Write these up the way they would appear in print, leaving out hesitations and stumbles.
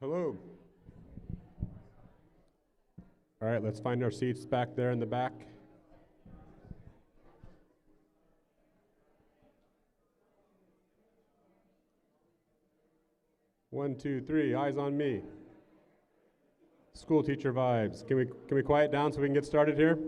Hello. All right, let's find our seats back there in the back. One, two, three, eyes on me. School teacher vibes. Can we quiet down so we can get started here?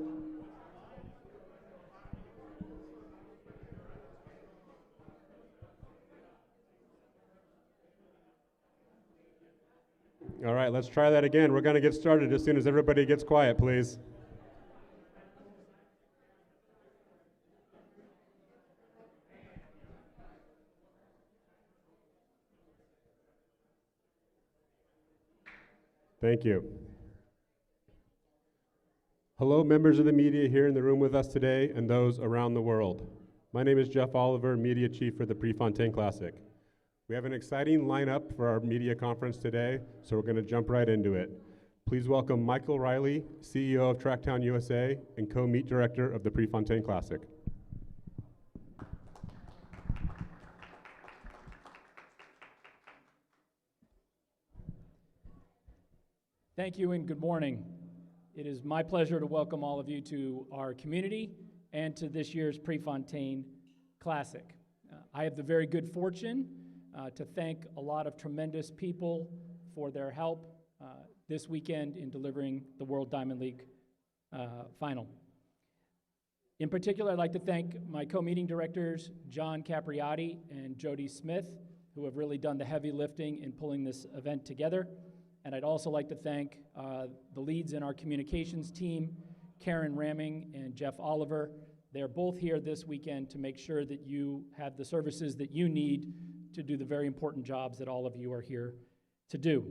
All right, let's try that again. We're going to get started as soon as everybody gets quiet, please. Thank you. Hello, members of the media here in the room with us today and those around the world. My name is Jeff Oliver, Media Chief for the Prefontaine Classic. We have an exciting lineup for our media conference today, so we're going to jump right into it. Please welcome Michael Riley, CEO of Tracktown USA and co-meet director of the Prefontaine Classic. Thank you and good morning. It is my pleasure to welcome all of you to our community and to this year's Prefontaine Classic. I have the very good fortune to thank a lot of tremendous people for their help this weekend in delivering the World Diamond League final. In particular, I'd like to thank my co-meeting directors, John Capriati and Jody Smith, who have really done the heavy lifting in pulling this event together. And I'd also like to thank the leads in our communications team, Karen Ramming and Jeff Oliver. They're both here this weekend to make sure that you have the services that you need to do the very important jobs that all of you are here to do.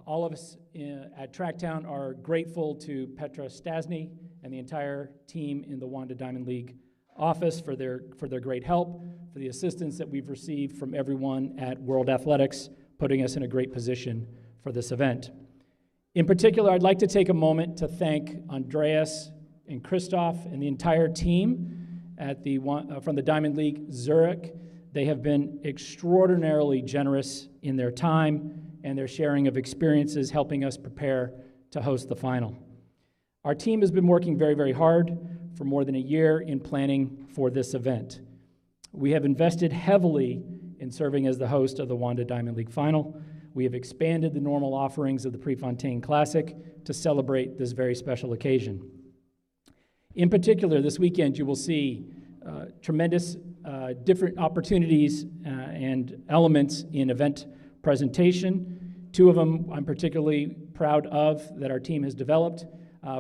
All of us at Tracktown are grateful to Petra Stasny and the entire team in the Wanda Diamond League office for their great help, for the assistance that we've received from everyone at World Athletics, putting us in a great position for this event. In particular, I'd like to take a moment to thank Andreas and Christoph and the entire team at from the Diamond League Zurich. They have been extraordinarily generous in their time and their sharing of experiences, helping us prepare to host the final. Our team has been working very, very hard for more than a year in planning for this event. We have invested heavily in serving as the host of the Wanda Diamond League Final. We have expanded the normal offerings of the Prefontaine Classic to celebrate this very special occasion. In particular, this weekend you will see tremendous different opportunities and elements in event presentation. Two of them I'm particularly proud of that our team has developed.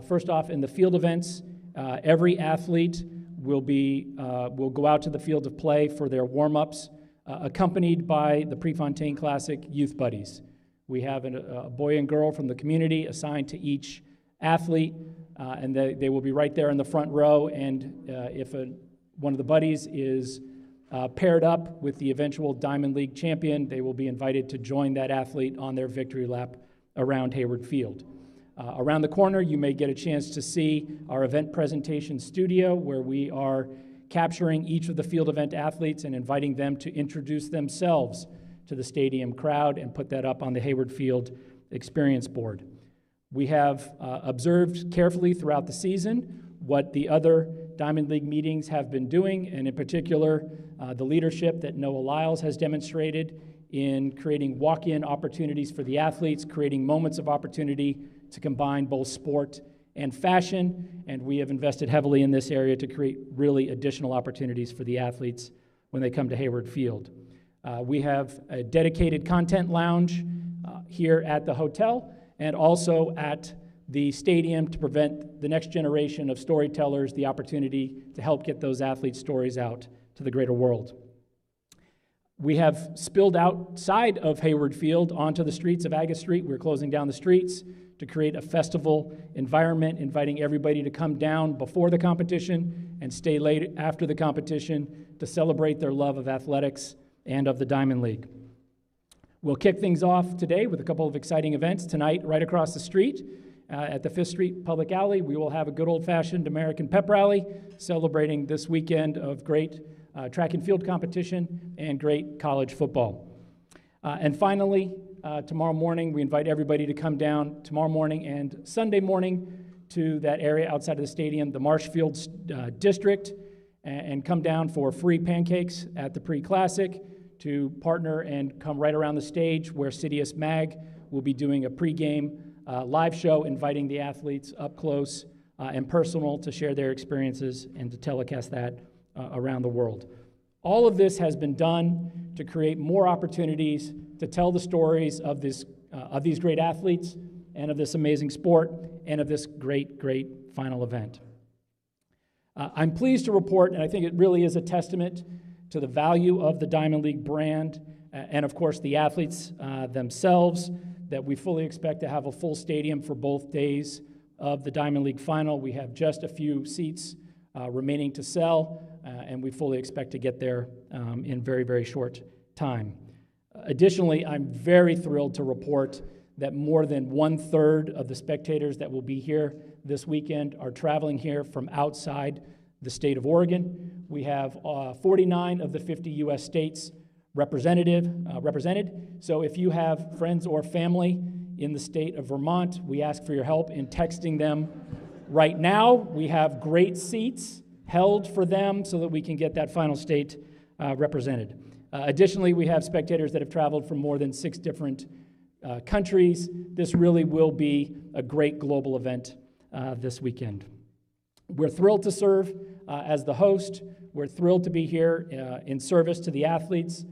First off, in the field events, every athlete will go out to the field of play for their warm-ups, accompanied by the Prefontaine Classic Youth Buddies. We have a boy and girl from the community assigned to each athlete, and they will be right there in the front row, and if one of the buddies is paired up with the eventual Diamond League champion, they will be invited to join that athlete on their victory lap around Hayward Field. Around the corner, you may get a chance to see our event presentation studio, where we are capturing each of the field event athletes and inviting them to introduce themselves to the stadium crowd and put that up on the Hayward Field experience board. We have observed carefully throughout the season what the other Diamond League meetings have been doing, and in particular, the leadership that Noah Lyles has demonstrated in creating walk-in opportunities for the athletes, creating moments of opportunity to combine both sport and fashion, and we have invested heavily in this area to create really additional opportunities for the athletes when they come to Hayward Field. We have a dedicated content lounge here at the hotel and also at the stadium to prevent the next generation of storytellers the opportunity to help get those athletes' stories out to the greater world. We have spilled outside of Hayward Field onto the streets of Aga Street. We're closing down the streets to create a festival environment, inviting everybody to come down before the competition and stay late after the competition to celebrate their love of athletics and of the Diamond League. We'll kick things off today with a couple of exciting events. Tonight, right across the street at the 5th Street Public Alley, we will have a good old-fashioned American pep rally celebrating this weekend of great track and field competition and great college football. And finally, tomorrow morning. We invite everybody to come down tomorrow morning and Sunday morning to that area outside of the stadium, the Marshfield District, and come down for free pancakes at the Pre-Classic to partner and come right around the stage where Citius Mag will be doing a pregame live show, inviting the athletes up close and personal to share their experiences and to telecast that around the world. All of this has been done to create more opportunities to tell the stories of these great athletes and of this amazing sport and of this great, great final event. I'm pleased to report, and I think it really is a testament to the value of the Diamond League brand and, of course, the athletes themselves, that we fully expect to have a full stadium for both days of the Diamond League final. We have just a few seats remaining to sell, and we fully expect to get there in very, very short time. Additionally, I'm very thrilled to report that more than 1/3 of the spectators that will be here this weekend are traveling here from outside the state of Oregon. We have 49 of the 50 U.S. states represented. So if you have friends or family in the state of Vermont, we ask for your help in texting them right now. We have great seats held for them so that we can get that final state represented. Additionally, we have spectators that have traveled from more than 6 different countries. This really will be a great global event this weekend. We're thrilled to serve as the host. We're thrilled to be here in service to the athletes,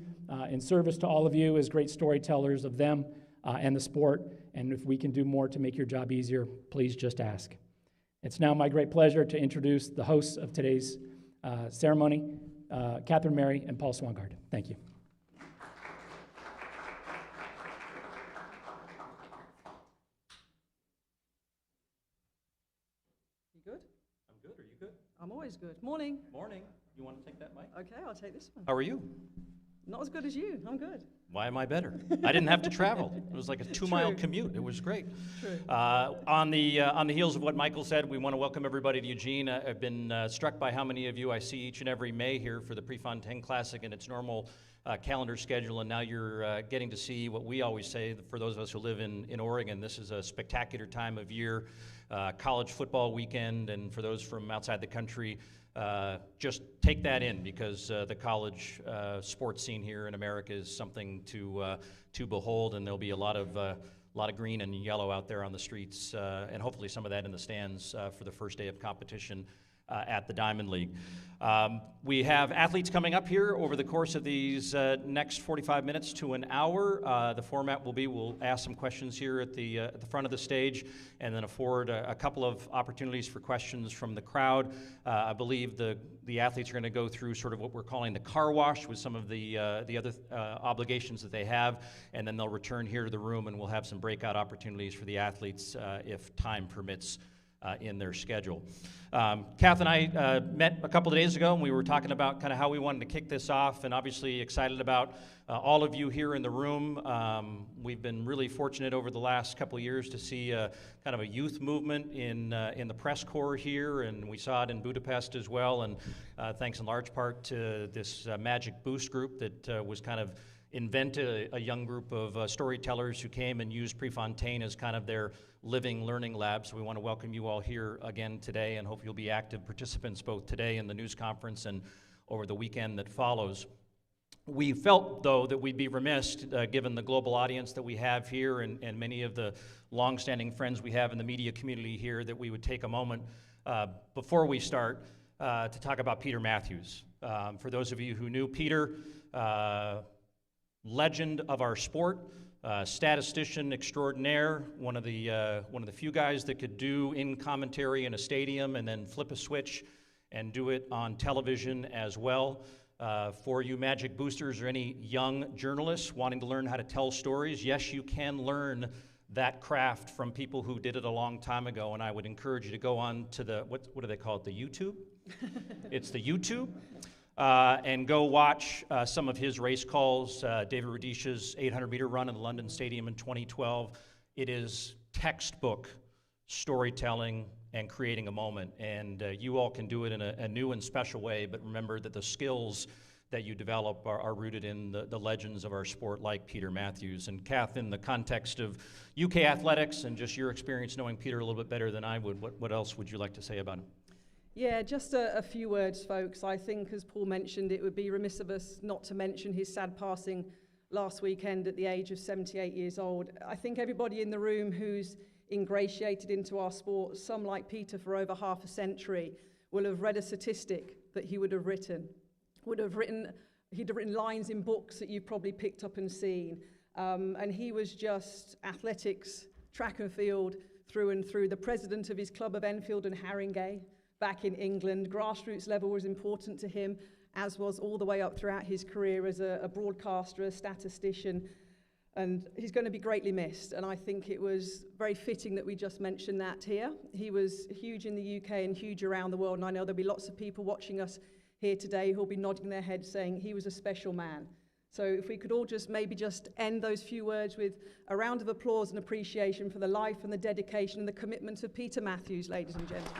in service to all of you as great storytellers of them and the sport. And if we can do more to make your job easier, please just ask. It's now my great pleasure to introduce the hosts of today's ceremony, Catherine Mary and Paul Swangard. Thank you. You good? I'm good. Are you good? I'm always good. Morning. Morning. You want to take that mic? Okay, I'll take this one. How are you? Not as good as you. I'm good. Why am I better? I didn't have to travel. It was like a 2-mile True. commute. It was great. True. On the heels of what Michael said, we want to welcome everybody to Eugene. I've been struck by how many of you I see each and every May here for the Prefontaine Classic in its normal calendar schedule, and now you're getting to see what we always say, for those of us who live in Oregon, this is a spectacular time of year, college football weekend, and for those from outside the country, just take that in, because the college sports scene here in America is something to behold, and there'll be a lot of green and yellow out there on the streets, and hopefully some of that in the stands for the first day of competition at the Diamond League. We have athletes coming up here over the course of these next 45 minutes to an hour. The format will be, we'll ask some questions here at the front of the stage, and then afford a couple of opportunities for questions from the crowd. I believe the athletes are going to go through sort of what we're calling the car wash with some of the other obligations that they have, and then they'll return here to the room, and we'll have some breakout opportunities for the athletes if time permits in their schedule. Kath and I met a couple of days ago, and we were talking about kind of how we wanted to kick this off, and obviously excited about all of you here in the room. We've been really fortunate over the last couple of years to see kind of a youth movement in the press corps here, and we saw it in Budapest as well, and thanks in large part to this Magic Boost group that was kind of invented a young group of storytellers who came and used Prefontaine as kind of their living learning lab. So we want to welcome you all here again today, and hope you'll be active participants both today in the news conference and over the weekend that follows. We felt, though, that we'd be remiss, given the global audience that we have here and many of the longstanding friends we have in the media community here, that we would take a moment before we start to talk about Peter Matthews. For those of you who knew Peter, legend of our sport, statistician extraordinaire, one of the few guys that could do in commentary in a stadium and then flip a switch and do it on television as well. For you Magic Boosters or any young journalists wanting to learn how to tell stories, yes, you can learn that craft from people who did it a long time ago, and I would encourage you to go on to the, what do they call it, the YouTube? It's the YouTube. And go watch some of his race calls, David Rudisha's 800-meter run in the London Stadium in 2012. It is textbook storytelling and creating a moment, and you all can do it in a new and special way, but remember that the skills that you develop are rooted in the legends of our sport like Peter Matthews. And Kath, in the context of UK athletics and just your experience knowing Peter a little bit better than I would, what else would you like to say about him? Yeah, just a few words, folks. I think, as Paul mentioned, it would be remiss of us not to mention his sad passing last weekend at the age of 78 years old. I think everybody in the room who's ingratiated into our sport, some like Peter for over half a century, will have read a statistic that he would have written. He'd have written lines in books that you've probably picked up and seen. And he was just athletics, track and field, through and through. The president of his club of Enfield and Haringey back in England. Grassroots level was important to him, as was all the way up throughout his career as a broadcaster, a statistician. And he's going to be greatly missed. And I think it was very fitting that we just mentioned that here. He was huge in the UK and huge around the world. And I know there'll be lots of people watching us here today who'll be nodding their heads saying he was a special man. So if we could all just end those few words with a round of applause and appreciation for the life and the dedication and the commitment of Peter Matthews, ladies and gentlemen.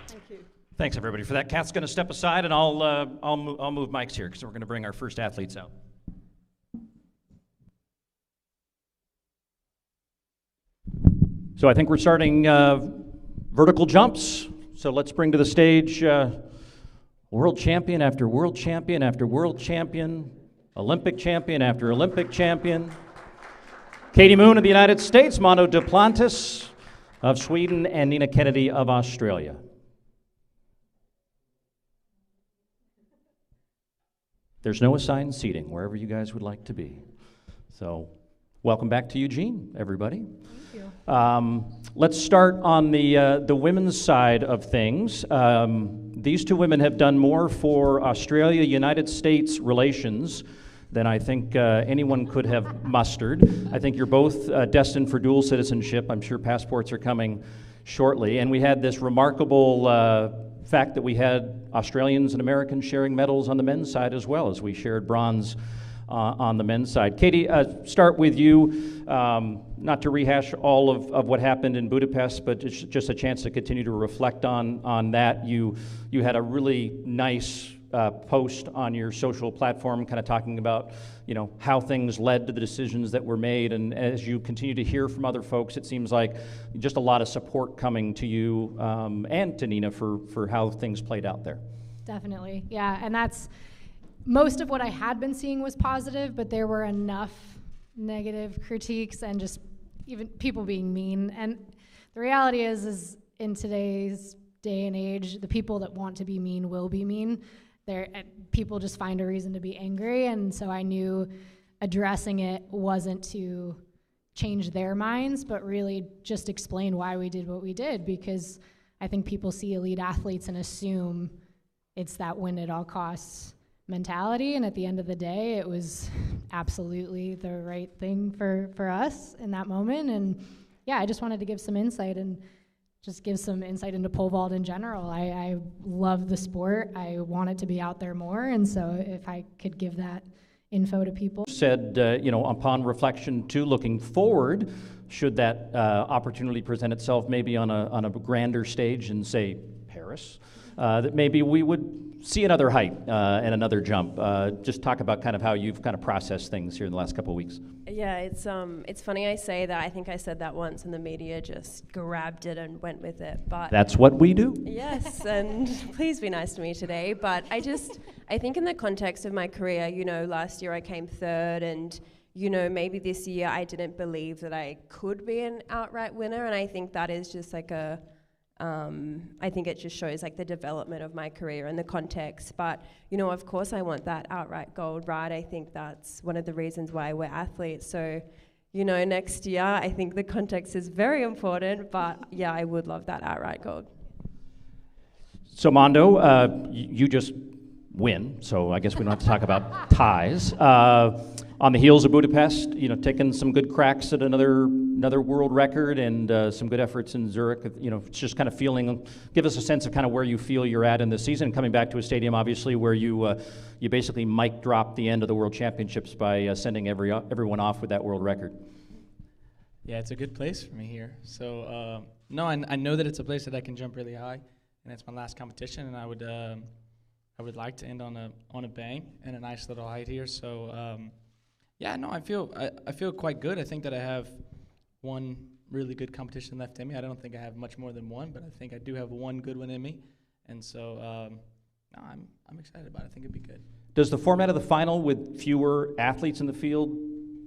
Thank you. Thanks, everybody, for that. Kath's going to step aside, and I'll move mics here because we're going to bring our first athletes out. So I think we're starting vertical jumps. So let's bring to the stage world champion after world champion after world champion, Olympic champion after Olympic champion, Katie Moon of the United States, Mondo Duplantis of Sweden, and Nina Kennedy of Australia. There's no assigned seating, wherever you guys would like to be. So welcome back to Eugene, everybody. Thank you. Let's start on the women's side of things. These two women have done more for Australia-United States relations than I think anyone could have mustered. I think you're both destined for dual citizenship. I'm sure passports are coming shortly. And we had this remarkable fact that we had Australians and Americans sharing medals on the men's side as well, as we shared bronze on the men's side. Katie, start with you. Not to rehash all of what happened in Budapest, but it's just a chance to continue to reflect on that. You had a really nice post on your social platform kind of talking about, you know, how things led to the decisions that were made, and as you continue to hear from other folks, it seems like just a lot of support coming to you and to Nina for how things played out there. Definitely, yeah, and that's most of what I had been seeing was positive, but there were enough negative critiques and just even people being mean. And the reality is in today's day and age, the people that want to be mean will be mean. People just find a reason to be angry, and so I knew addressing it wasn't to change their minds, but really just explain why we did what we did, because I think people see elite athletes and assume it's that win at all costs mentality, and at the end of the day, it was absolutely the right thing for us in that moment. And yeah, I just wanted to give some insight and just give some insight into pole vault in general. I love the sport. I want it to be out there more, and so if I could give that info to people. Said, upon reflection too, looking forward, should that opportunity present itself maybe on a grander stage in, say, Paris, that maybe we would see another height and another jump. Just talk about kind of how you've kind of processed things here in the last couple of weeks. Yeah, it's funny I say that. I think I said that once, and the media just grabbed it and went with it. But that's what we do. Yes, and please be nice to me today. But I think in the context of my career, last year I came third, and maybe this year I didn't believe that I could be an outright winner, and I think that is just like I think it just shows like the development of my career and the context. But, of course I want that outright gold, right? I think that's one of the reasons why we're athletes. So, next year, I think the context is very important, but yeah, I would love that outright gold. So Mondo, you just win, so I guess we don't have to talk about ties. On the heels of Budapest, taking some good cracks at another world record and some good efforts in Zurich. Just kind of give us a sense of kind of where you feel you're at in the season. Coming back to a stadium, obviously, where you basically mic dropped the end of the World Championships by sending everyone off with that world record. Yeah, it's a good place for me here. So no, I know that it's a place that I can jump really high, and it's my last competition, and I would like to end on a bang and a nice little height here. So yeah, no, I feel quite good. I think that I have one really good competition left in me. I don't think I have much more than one, but I think I do have one good one in me, and so no, I'm excited about it. I think it'd be good. Does the format of the final with fewer athletes in the field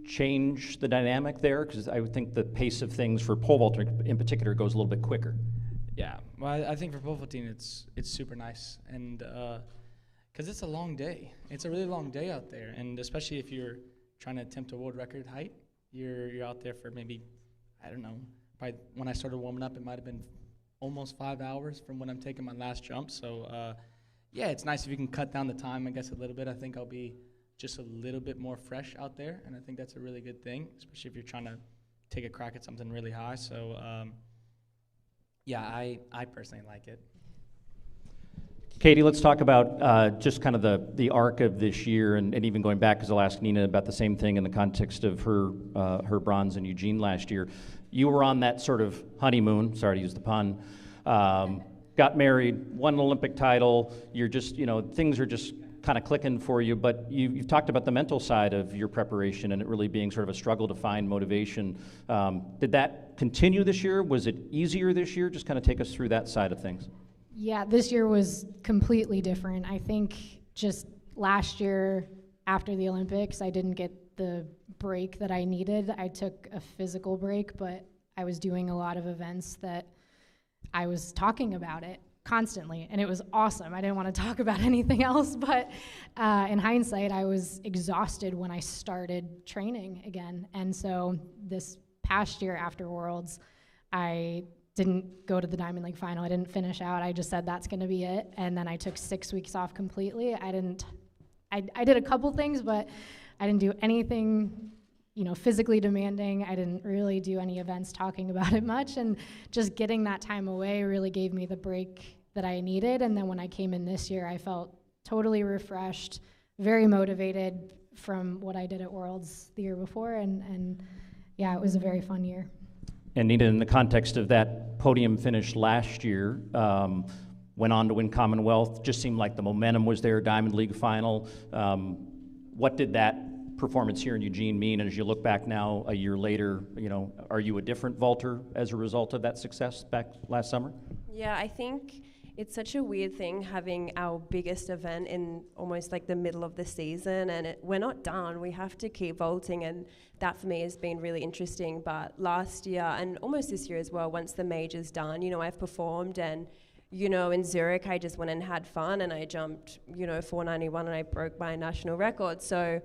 change the dynamic there? Because I would think the pace of things for pole vaulting in particular goes a little bit quicker. Yeah, well, I think for pole vaulting it's super nice, and because it's a long day. It's a really long day out there, and especially if you're trying to attempt a world record height, you're out there for maybe, I don't know, probably when I started warming up, it might have been almost 5 hours from when I'm taking my last jump. So yeah, it's nice if you can cut down the time, I guess, a little bit. I think I'll be just a little bit more fresh out there, and I think that's a really good thing, especially if you're trying to take a crack at something really high. So yeah, I personally like it. Katie, let's talk about just kind of the arc of this year, and even going back, because I'll ask Nina about the same thing in the context of her bronze in Eugene last year. You were on that sort of honeymoon, sorry to use the pun, got married, won an Olympic title, you're just, things are just kind of clicking for you, but you've talked about the mental side of your preparation and it really being sort of a struggle to find motivation. Did that continue this year? Was it easier this year? Just kind of take us through that side of things. Yeah, this year was completely different. I think just last year after the Olympics, I didn't get the break that I needed. I took a physical break, but I was doing a lot of events that I was talking about it constantly, and it was awesome. I didn't want to talk about anything else, but in hindsight, I was exhausted when I started training again. And so this past year after Worlds, I didn't go to the Diamond League final. I didn't finish out. I just said that's going to be it, and then I took 6 weeks off completely. I did a couple things, but I didn't do anything physically demanding. I didn't really do any events talking about it much, and just getting that time away really gave me the break that I needed. And then when I came in this year, I felt totally refreshed, very motivated from what I did at Worlds the year before, and yeah, it was a very fun year. And Nina, in the context of that podium finish last year, went on to win Commonwealth, just seemed like the momentum was there, Diamond League final. What did that performance here in Eugene mean? And as you look back now, a year later, are you a different vaulter as a result of that success back last summer? Yeah, I think it's such a weird thing having our biggest event in almost like the middle of the season, and we're not done. We have to keep vaulting, and that for me has been really interesting. But last year, and almost this year as well, once the major's done, I've performed, and in Zurich, I just went and had fun, and I jumped, 491, and I broke my national record. So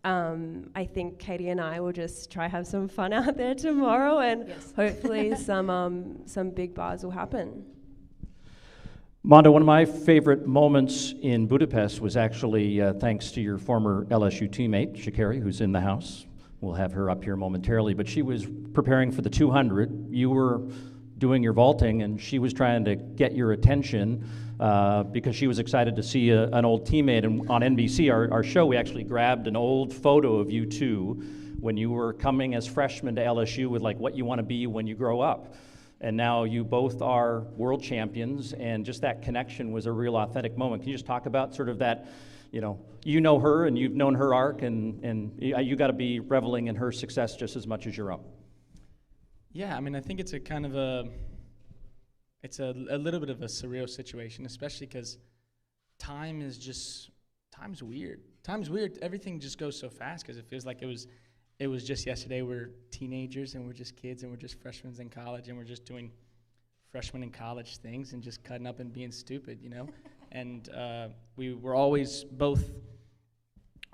I think Katie and I will just try have some fun out there tomorrow, and hopefully some big bars will happen. Mondo, one of my favorite moments in Budapest was actually thanks to your former LSU teammate, Sha'Carri, who's in the house. We'll have her up here momentarily, but she was preparing for the 200. You were doing your vaulting, and she was trying to get your attention because she was excited to see an old teammate. And on NBC, our show, we actually grabbed an old photo of you two when you were coming as freshmen to LSU with like what you want to be when you grow up. And now you both are world champions, and just that connection was a real authentic moment. Can you just talk about sort of that, you know her and you've known her arc, and you got to be reveling in her success just as much as your own. Yeah, I mean, I think it's a kind of it's a little bit of a surreal situation, especially because time's weird. Time's weird. Everything just goes so fast because it feels like it was just yesterday. We're teenagers and we're just kids and we're just freshmen in college and we're just doing freshman in college things and just cutting up and being stupid, And we were always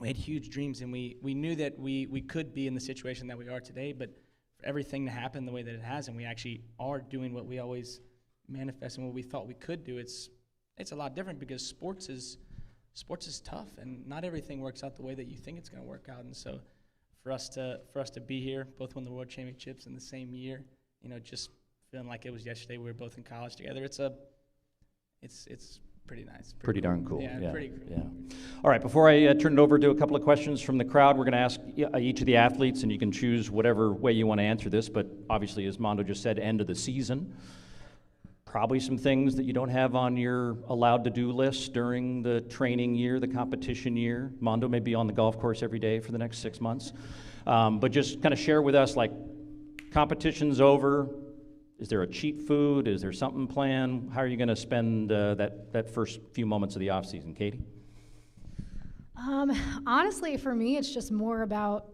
we had huge dreams, and we knew that we could be in the situation that we are today, but for everything to happen the way that it has, and we actually are doing what we always manifest and what we thought we could do, it's a lot different because sports is tough, and not everything works out the way that you think it's going to work out. And so for us to be here, both won the world championships in the same year, just feeling like it was yesterday. We were both in college together. It's pretty nice. Pretty darn cool. Yeah, pretty cool. Yeah. All right, before I turn it over to a couple of questions from the crowd, we're going to ask each of the athletes, and you can choose whatever way you want to answer this, but obviously, as Mondo just said, end of the season. Probably some things that you don't have on your allowed to-do list during the training year, the competition year. Mondo may be on the golf course every day for the next 6 months. But just kind of share with us, like, competition's over. Is there a cheat food? Is there something planned? How are you going to spend that first few moments of the off-season? Katie? Honestly, for me, it's just more about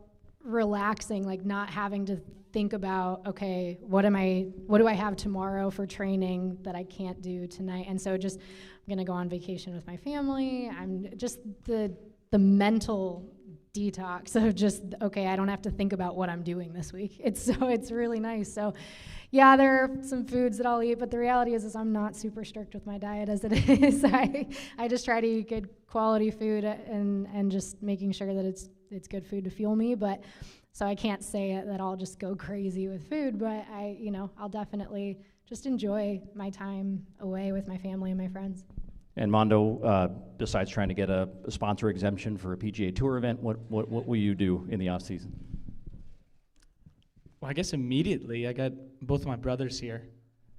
relaxing, like not having to think about, okay, what do I have tomorrow for training that I can't do tonight? And so just, I'm gonna go on vacation with my family. I'm just the mental detox of just, okay, I don't have to think about what I'm doing this week. It's really nice. So yeah, there are some foods that I'll eat, but the reality is I'm not super strict with my diet as it is. I just try to eat good quality food and just making sure that it's good food to fuel me. But so I can't say that I'll just go crazy with food, but I'll definitely just enjoy my time away with my family and my friends. And Mondo, besides trying to get a sponsor exemption for a PGA Tour event, what will you do in the off season? Well, I guess immediately I got both of my brothers here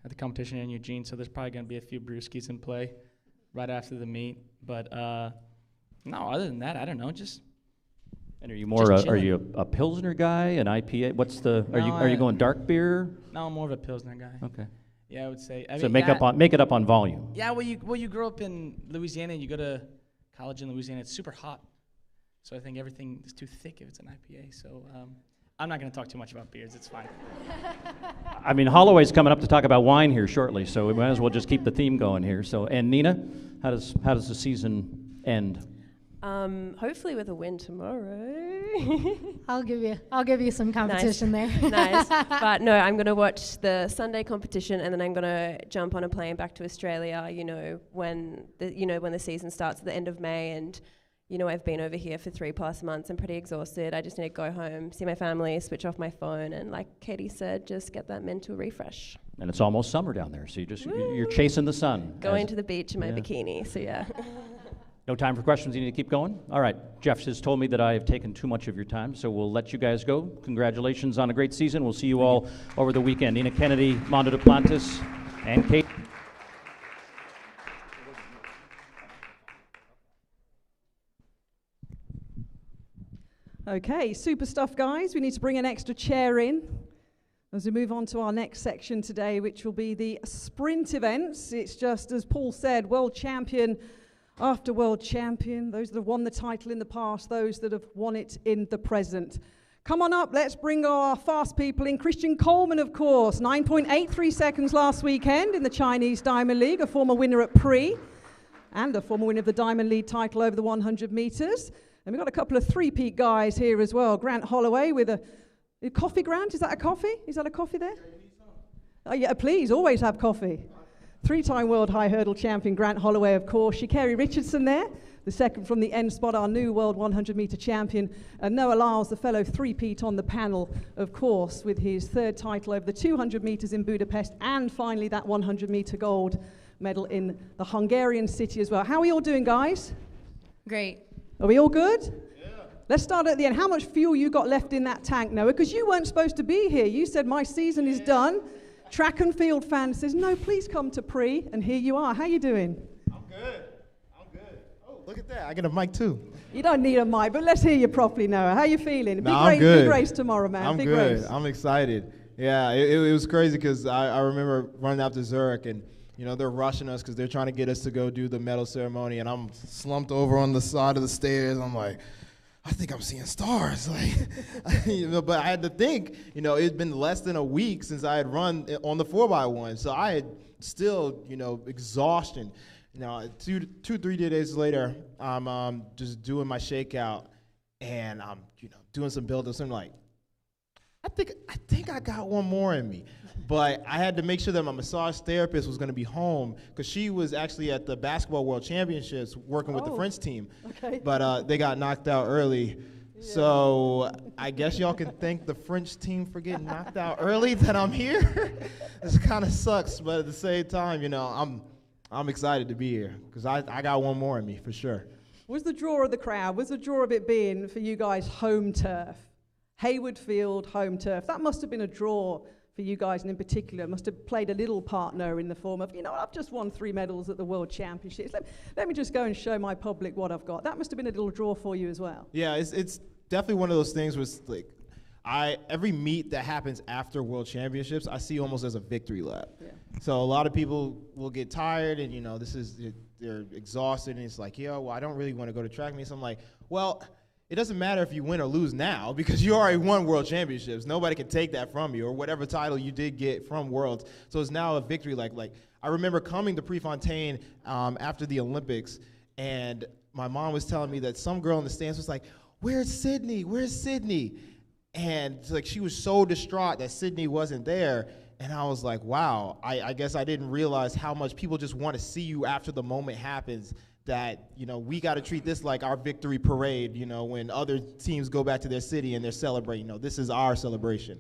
at the competition in Eugene, so there's probably going to be a few brewskis in play right after the meet. But no, other than that, I don't know. Just. And are you more are you a Pilsner guy, an IPA? What's the are you going dark beer? No, I'm more of a Pilsner guy. Okay. Yeah, I would say. Make it up on volume. Yeah, well, you grow up in Louisiana, you go to college in Louisiana. It's super hot, so I think everything is too thick if it's an IPA. So I'm not going to talk too much about beers. It's fine. I mean, Holloway's coming up to talk about wine here shortly, so we might as well just keep the theme going here. So, and Nina, how does the season end? Hopefully with a win tomorrow. I'll give you some competition there. Nice. But no, I'm going to watch the Sunday competition, and then I'm going to jump on a plane back to Australia, when the season starts at the end of May. And, I've been over here for 3+ months. I'm pretty exhausted. I just need to go home, see my family, switch off my phone, and like Katie said, just get that mental refresh. And it's almost summer down there, so you're chasing the sun. Going to the beach in my bikini, so yeah. No time for questions. You need to keep going? All right. Jeff has told me that I have taken too much of your time, so we'll let you guys go. Congratulations on a great season. We'll see you all over the weekend. Nina Kennedy, Mondo Duplantis, and Kate. Okay, super stuff, guys. We need to bring an extra chair in as we move on to our next section today, which will be the sprint events. It's just, as Paul said, world champion after world champion, those that have won the title in the past, those that have won it in the present. Come on up, let's bring our fast people in. Christian Coleman, of course, 9.83 seconds last weekend in the Chinese Diamond League, a former winner at Prix, and a former winner of the Diamond League title over the 100 meters. And we've got a couple of three-peat guys here as well. Grant Holloway with a coffee, Grant? Is that a coffee? Is that a coffee there? Oh, yeah, please, always have coffee. 3-time world high hurdle champion Grant Holloway, of course. Sha'Carri Richardson there, the second from the end spot, our new world 100-meter champion. And Noah Lyles, the fellow three-peat on the panel, of course, with his third title over the 200 meters in Budapest, and finally that 100-meter gold medal in the Hungarian city as well. How are we all doing, guys? Great. Are we all good? Yeah. Let's start at the end. How much fuel you got left in that tank, Noah? Because you weren't supposed to be here. You said my season is done. Track and field fan says, no, please come to Prix, and here you are. How you doing? I'm good. Oh, look at that. I get a mic too. You don't need a mic, but let's hear you properly, Noah. How you feeling? I'm good. Big race tomorrow, man. I'm big good. Race. I'm excited. Yeah, it was crazy because I remember running out to Zurich, and they're rushing us because they're trying to get us to go do the medal ceremony, and I'm slumped over on the side of the stairs. I'm like, I think I'm seeing stars. But I had to think, it'd been less than a week since I had run on the 4x1, so I had still, exhaustion. 3 days later, I'm just doing my shakeout, and I'm, doing some build-ups. I'm like, I think I got one more in me. But I had to make sure that my massage therapist was going to be home because she was actually at the Basketball World Championships working with the French team. Okay. But they got knocked out early. Yeah. So I guess y'all can thank the French team for getting knocked out early that I'm here. This kind of sucks, but at the same time, I'm excited to be here because I got one more in me for sure. Was the draw of the crowd, was the draw of it being for you guys home turf? Hayward Field, home turf. That must have been a draw for you guys, and in particular, must have played a little partner in the form of, I've just won 3 medals at the World Championships. Let me just go and show my public what I've got. That must have been a little draw for you as well. Yeah, it's definitely one of those things where it's like, every meet that happens after World Championships, I see almost as a victory lap. Yeah. So a lot of people will get tired, and they're exhausted, and it's like, I don't really want to go to track meets. I'm like, well, it doesn't matter if you win or lose now because you already won World Championships. Nobody can take that from you, or whatever title you did get from Worlds. So it's now a victory. Like I remember coming to Prefontaine after the Olympics, and my mom was telling me that some girl in the stands was like, "Where's Sydney? Where's Sydney?" And like she was so distraught that Sydney wasn't there. And I was like, wow, I guess I didn't realize how much people just want to see you after the moment happens, that, we got to treat this like our victory parade, when other teams go back to their city and they're celebrating. This is our celebration.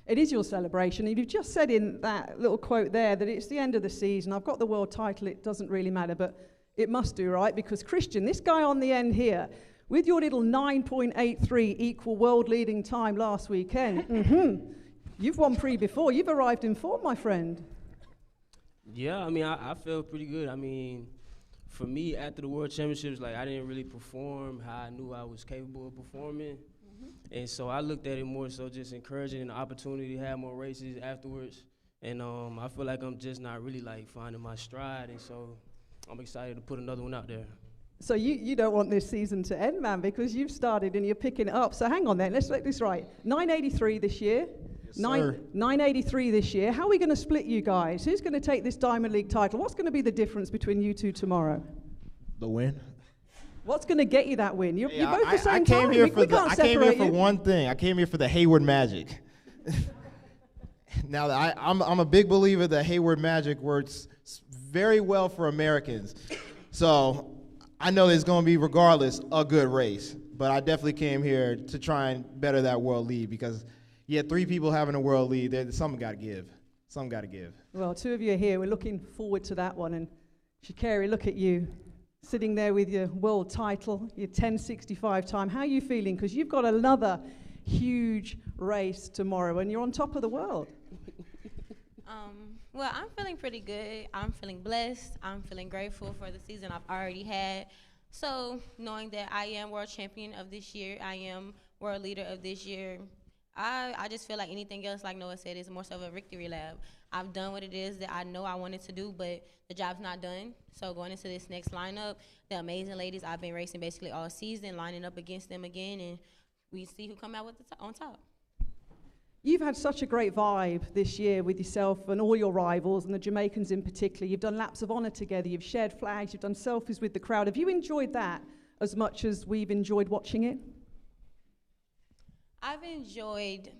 It is your celebration. And you've just said in that little quote there that it's the end of the season. I've got the world title. It doesn't really matter, but it must do, right? Because Christian, this guy on the end here, with your little 9.83 equal world leading time last weekend, you've won Prix before. You've arrived in form, my friend. Yeah, I feel pretty good. For me, after the World Championships, I didn't really perform how I knew I was capable of performing. And so I looked at it more so just encouraging an opportunity to have more races afterwards. And I feel like I'm just not really finding my stride. And so I'm excited to put another one out there. So you don't want this season to end, man, because you've started and you're picking it up. So hang on then, let's get this right. 983 this year. Yes, sir. 983 this year. How are we going to split you guys? Who's going to take this Diamond League title? What's going to be the difference between you two tomorrow? The win. What's going to get you that win? You're both the same I came time. Here we can't I came here separate for you. one thing. I came here for the Hayward Magic. Now, I'm a big believer that Hayward Magic works very well for Americans. So I know there's going to be, regardless, a good race. But I definitely came here to try and better that world lead because, 3 people having a world lead, something got to give. Something got to give. Well, 2 of you are here. We're looking forward to that one. And Sha'Carri, look at you, sitting there with your world title, your 10:65 time. How are you feeling? Because you've got another huge race tomorrow, and you're on top of the world. Well, I'm feeling pretty good. I'm feeling blessed. I'm feeling grateful for the season I've already had. So knowing that I am world champion of this year, I am world leader of this year, I just feel like anything else, like Noah said, is more so of a victory lap. I've done what it is that I know I wanted to do, but the job's not done. So going into this next lineup, the amazing ladies I've been racing basically all season, lining up against them again, and we see who come out with on top. You've had such a great vibe this year with yourself and all your rivals, and the Jamaicans in particular. You've done laps of honor together, you've shared flags, you've done selfies with the crowd. Have you enjoyed that as much as we've enjoyed watching it? I've enjoyed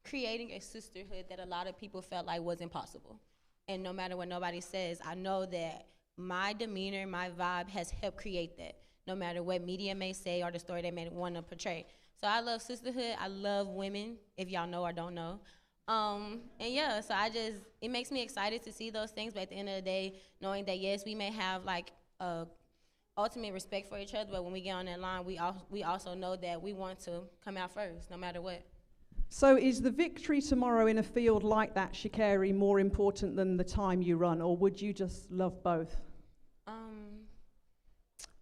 creating a sisterhood that a lot of people felt like was impossible. And no matter what nobody says, I know that my demeanor, my vibe has helped create that, no matter what media may say or the story they may want to portray. So I love sisterhood. I love women, if y'all know or don't know. And yeah, so it makes me excited to see those things, but at the end of the day, knowing that yes, we may have ultimate respect for each other, but when we get on that line, we also know that we want to come out first, no matter what. So is the victory tomorrow in a field like that, Sha'Carri, more important than the time you run, or would you just love both?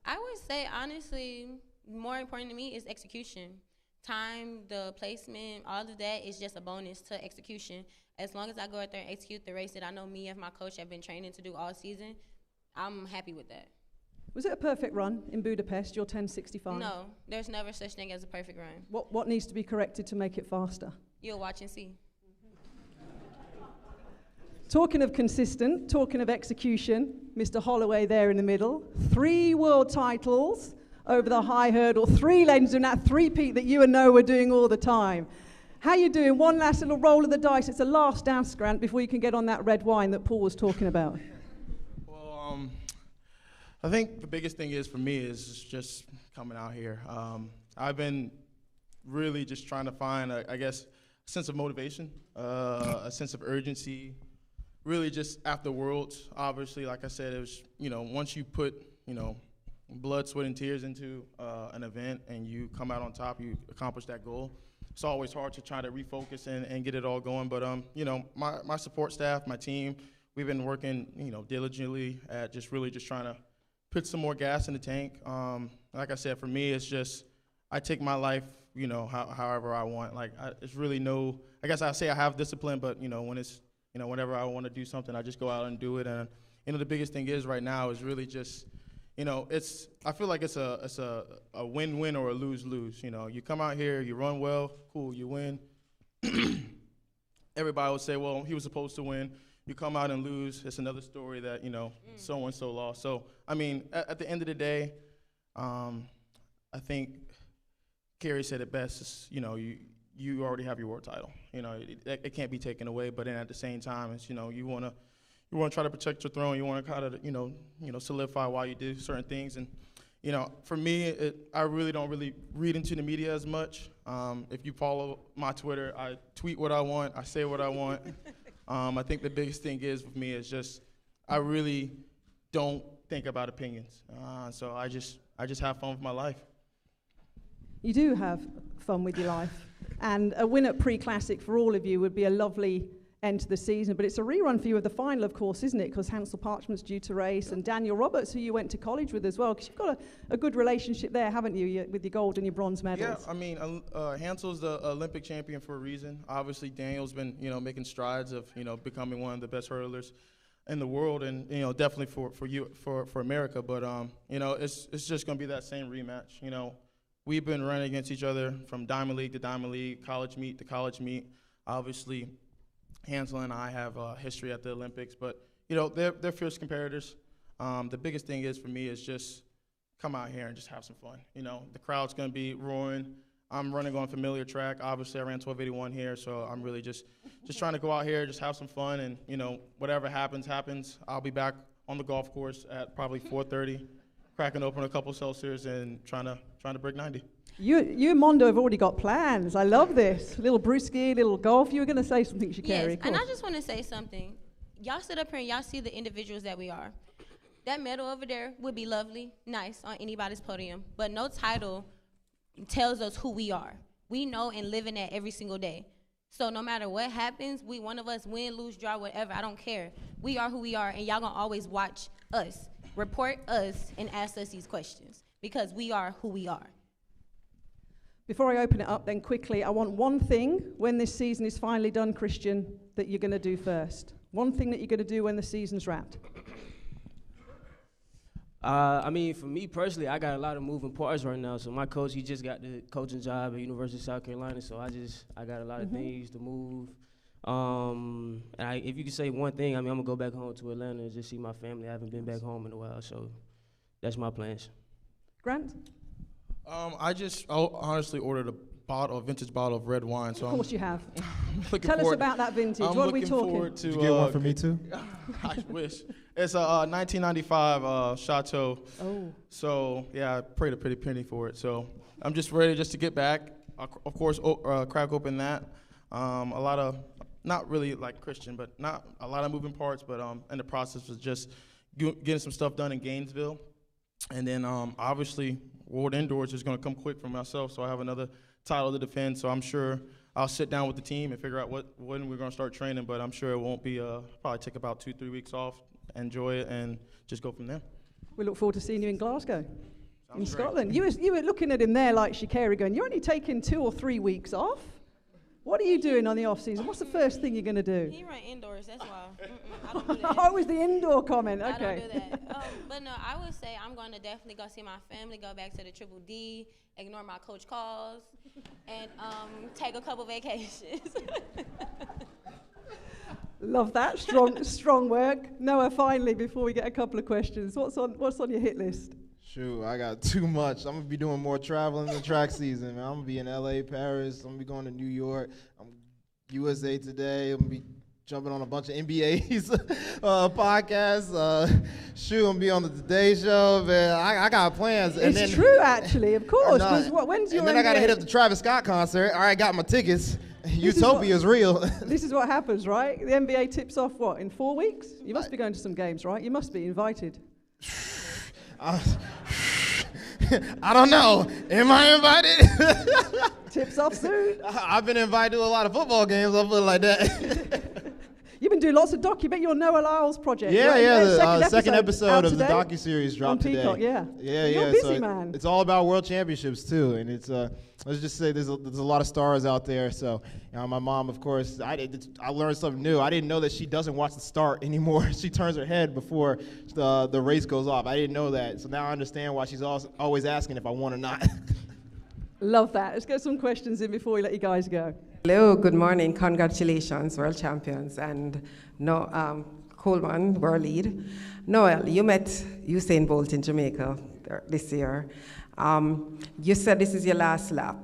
I would say, honestly, more important to me is execution. Time, the placement, all of that is just a bonus to execution. As long as I go out there and execute the race that I know me and my coach have been training to do all season, I'm happy with that. Was it a perfect run in Budapest, your 10:65? No, there's never such thing as a perfect run. What needs to be corrected to make it faster? You'll watch and see. Talking of consistent, talking of execution, Mr. Holloway there in the middle. 3 world titles over the high hurdle, 3 legends, and that three-peat that you and Noah were doing all the time. How you doing? One last little roll of the dice. It's a last dance, Grant, before you can get on that red wine that Paul was talking about. Well, I think the biggest thing is for me is just coming out here. I've been really just trying to find, a sense of motivation, a sense of urgency, really just after Worlds, obviously, like I said, it was, once you put, blood, sweat, and tears into an event and you come out on top, you accomplish that goal. It's always hard to try to refocus and get it all going. But, my support staff, my team, we've been working, diligently at just trying to put some more gas in the tank. Like I said, for me, it's just I take my life, however I want. Like, it's really I guess I say I have discipline, but, when it's, whenever I want to do something, I just go out and do it. And, the biggest thing is right now is really just, I feel like it's a win-win or a lose-lose. You come out here, you run well, cool, you win. Everybody will say, well, he was supposed to win. You come out and lose, it's another story that, so-and-so lost. So, I mean, at the end of the day, I think Carrie said it best, is, you already have your world title. It can't be taken away, but then at the same time, it's, you want to try to protect your throne. You want to kind of, solidify why you do certain things. And, for me, I really don't read into the media as much. If you follow my Twitter, I tweet what I want. I say what I want. I think the biggest thing is with me is just I really don't think about opinions. So I just have fun with my life. You do have fun with your life. And a win at Pre-Classic for all of you would be a lovely end to the season. But it's a rerun for you of the final, of course, isn't it? Because Hansel Parchment's due to race, and Daniel Roberts, who you went to college with as well. Because you've got a good relationship there, haven't you, with your gold and your bronze medals? Yeah, I mean, Hansel's the Olympic champion for a reason. Obviously, Daniel's been, making strides of, becoming one of the best hurdlers in the world, and definitely for America. But it's just going to be that same rematch. We've been running against each other from Diamond League to Diamond League, college meet to college meet. Obviously, Hansel and I have history at the Olympics, but they're fierce competitors. The biggest thing is for me is just come out here and just have some fun. The crowd's going to be roaring. I'm running on a familiar track. Obviously, I ran 1281 here, so I'm really just trying to go out here, just have some fun, and whatever happens. I'll be back on the golf course at probably 4:30, cracking open a couple seltzers and trying to break 90. You and Mondo have already got plans. I love this. Little brewski, little golf. You were going to say something, Sha'Carri. Yes, and I just want to say something. Y'all sit up here and y'all see the individuals that we are. That medal over there would be lovely, nice on anybody's podium, but no title tells us who we are. We know and live in that every single day. So no matter what happens, one of us win, lose, draw, whatever, I don't care. We are who we are, and y'all going to always watch us, report us, and ask us these questions because we are who we are. Before I open it up, then quickly, I want one thing when this season is finally done, Christian, that you're going to do first. One thing that you're going to do when the season's wrapped. I mean, for me personally, I got a lot of moving parts right now. So my coach, he just got the coaching job at University of South Carolina. So I got a lot of things to move. And if you could say one thing, I mean, I'm gonna go back home to Atlanta and just see my family. I haven't been back home in a while, so that's my plans. Grant? I honestly ordered a vintage bottle of red wine. So of course you have. Tell us about that vintage. What are we talking? Did you get one for me too? I wish. It's a 1995 Chateau. Oh. So yeah, I paid a pretty penny for it. So I'm just ready to get back. Of course, crack open that. A lot of, not really like Christian, but not a lot of moving parts. But in the process was just getting some stuff done in Gainesville, and then obviously World Indoors is going to come quick for myself. So I have another title to defend. So I'm sure I'll sit down with the team and figure out when we're going to start training. But I'm sure it won't be probably take about 2-3 weeks off, enjoy it, and just go from there. We look forward to seeing you in Glasgow, in great. Scotland. You were looking at him there like Sha'Carri going, you're only taking 2 or 3 weeks off? What are you doing on the off season? What's the first thing you're going to do? He run indoors, that's why. I don't do that. Oh, it was the indoor comment, okay. I don't do that. But no, I would say I'm going to definitely go see my family, go back to the Triple D, ignore my coach calls, and take a couple vacations. Love that, strong work. Noah, finally, before we get a couple of questions, what's on your hit list? Shoot, I got too much. I'm going to be doing more traveling in the track season, man. I'm going to be in L.A., Paris. I'm going to be going to New York. I'm USA Today. I'm going to be jumping on a bunch of NBA's podcasts. Shoot, I'm going to be on the Today Show. Man, I got plans. It's true, actually, of course. When's your And then NBA? I got to hit up the Travis Scott concert. All right, got my tickets. Utopia is real. This is what happens, right? The NBA tips off, what, in 4 weeks? You must be going to some games, right? You must be invited. I don't know. Am I invited? Tips off soon. I've been invited to a lot of football games. I'll put it like that. You've been doing lots of your Noah Lyles project. Yeah, right? yeah. The second episode of the today docuseries dropped on Peacock, today. Yeah, yeah. You're busy, so man. It's all about world championships too, and it's let's just say there's a lot of stars out there. So my mom, of course, I learned something new. I didn't know that she doesn't watch the start anymore. She turns her head before the race goes off. I didn't know that. So now I understand why she's always asking if I won or not. Love that. Let's get some questions in before we let you guys go. Hello, good morning. Congratulations, world champions. And Coleman, world lead. Noel, you met Usain Bolt in Jamaica this year. You said this is your last lap.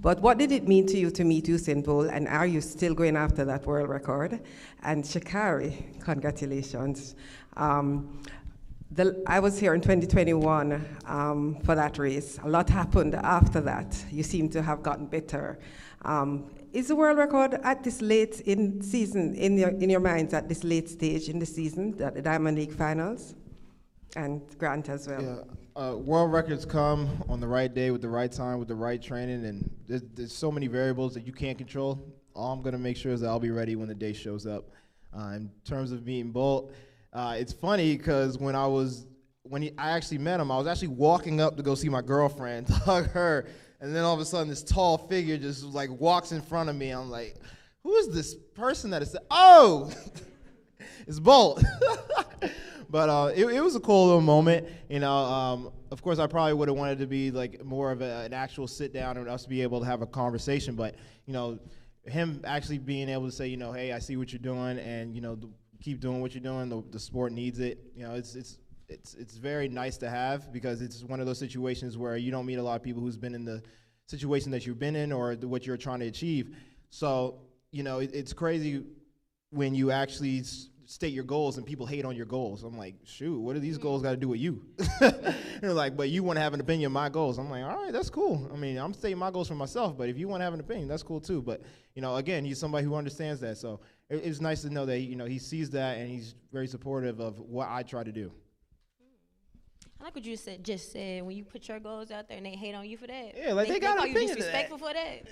But what did it mean to you to meet Usain Bolt, and are you still going after that world record? And Sha'Carri, congratulations. I was here in 2021 for that race. A lot happened after that. You seem to have gotten better. Is the world record at this late in season, in your minds, at this late stage in the season, the Diamond League finals? And Grant as well. Yeah, world records come on the right day with the right time, with the right training, and there's so many variables that you can't control. All I'm gonna make sure is that I'll be ready when the day shows up. In terms of meeting Bolt, it's funny because when I actually met him, I was actually walking up to go see my girlfriend, to hug her, and then all of a sudden this tall figure just like walks in front of me. I'm like, who is this person that is? Oh, it's Bolt. But it was a cool little moment, Of course, I probably would have wanted to be like more of an actual sit down and us be able to have a conversation. But him actually being able to say, hey, I see what you're doing, and keep doing what you're doing. The sport needs it. It's very nice to have, because it's one of those situations where you don't meet a lot of people who's been in the situation that you've been in or what you're trying to achieve. So it's crazy when you actually state your goals and people hate on your goals. I'm like, shoot, what do these goals got to do with you? They're like, but you want to have an opinion of my goals. I'm like, all right, that's cool. I mean, I'm stating my goals for myself, but if you want to have an opinion, that's cool too. But again, he's somebody who understands that. So it's nice to know that he sees that, and he's very supportive of what I try to do. I like what you just said, when you put your goals out there and they hate on you for that. Yeah, like they got an opinion you disrespectful for that.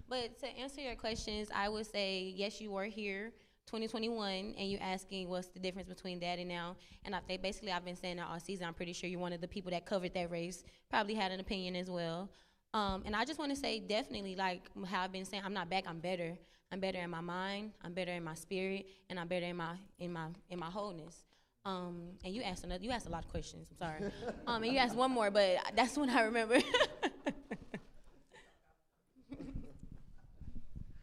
But to answer your questions, I would say yes, you were here 2021, and you asking what's the difference between that and now. And I think basically I've been saying that all season. I'm pretty sure you're one of the people that covered that race, probably had an opinion as well. And I just want to say, definitely, like how I've been saying, I'm not back, I'm better. I'm better in my mind, I'm better in my spirit, and I'm better in my wholeness. And you asked a lot of questions, I'm sorry. And you asked one more, but that's what I remember.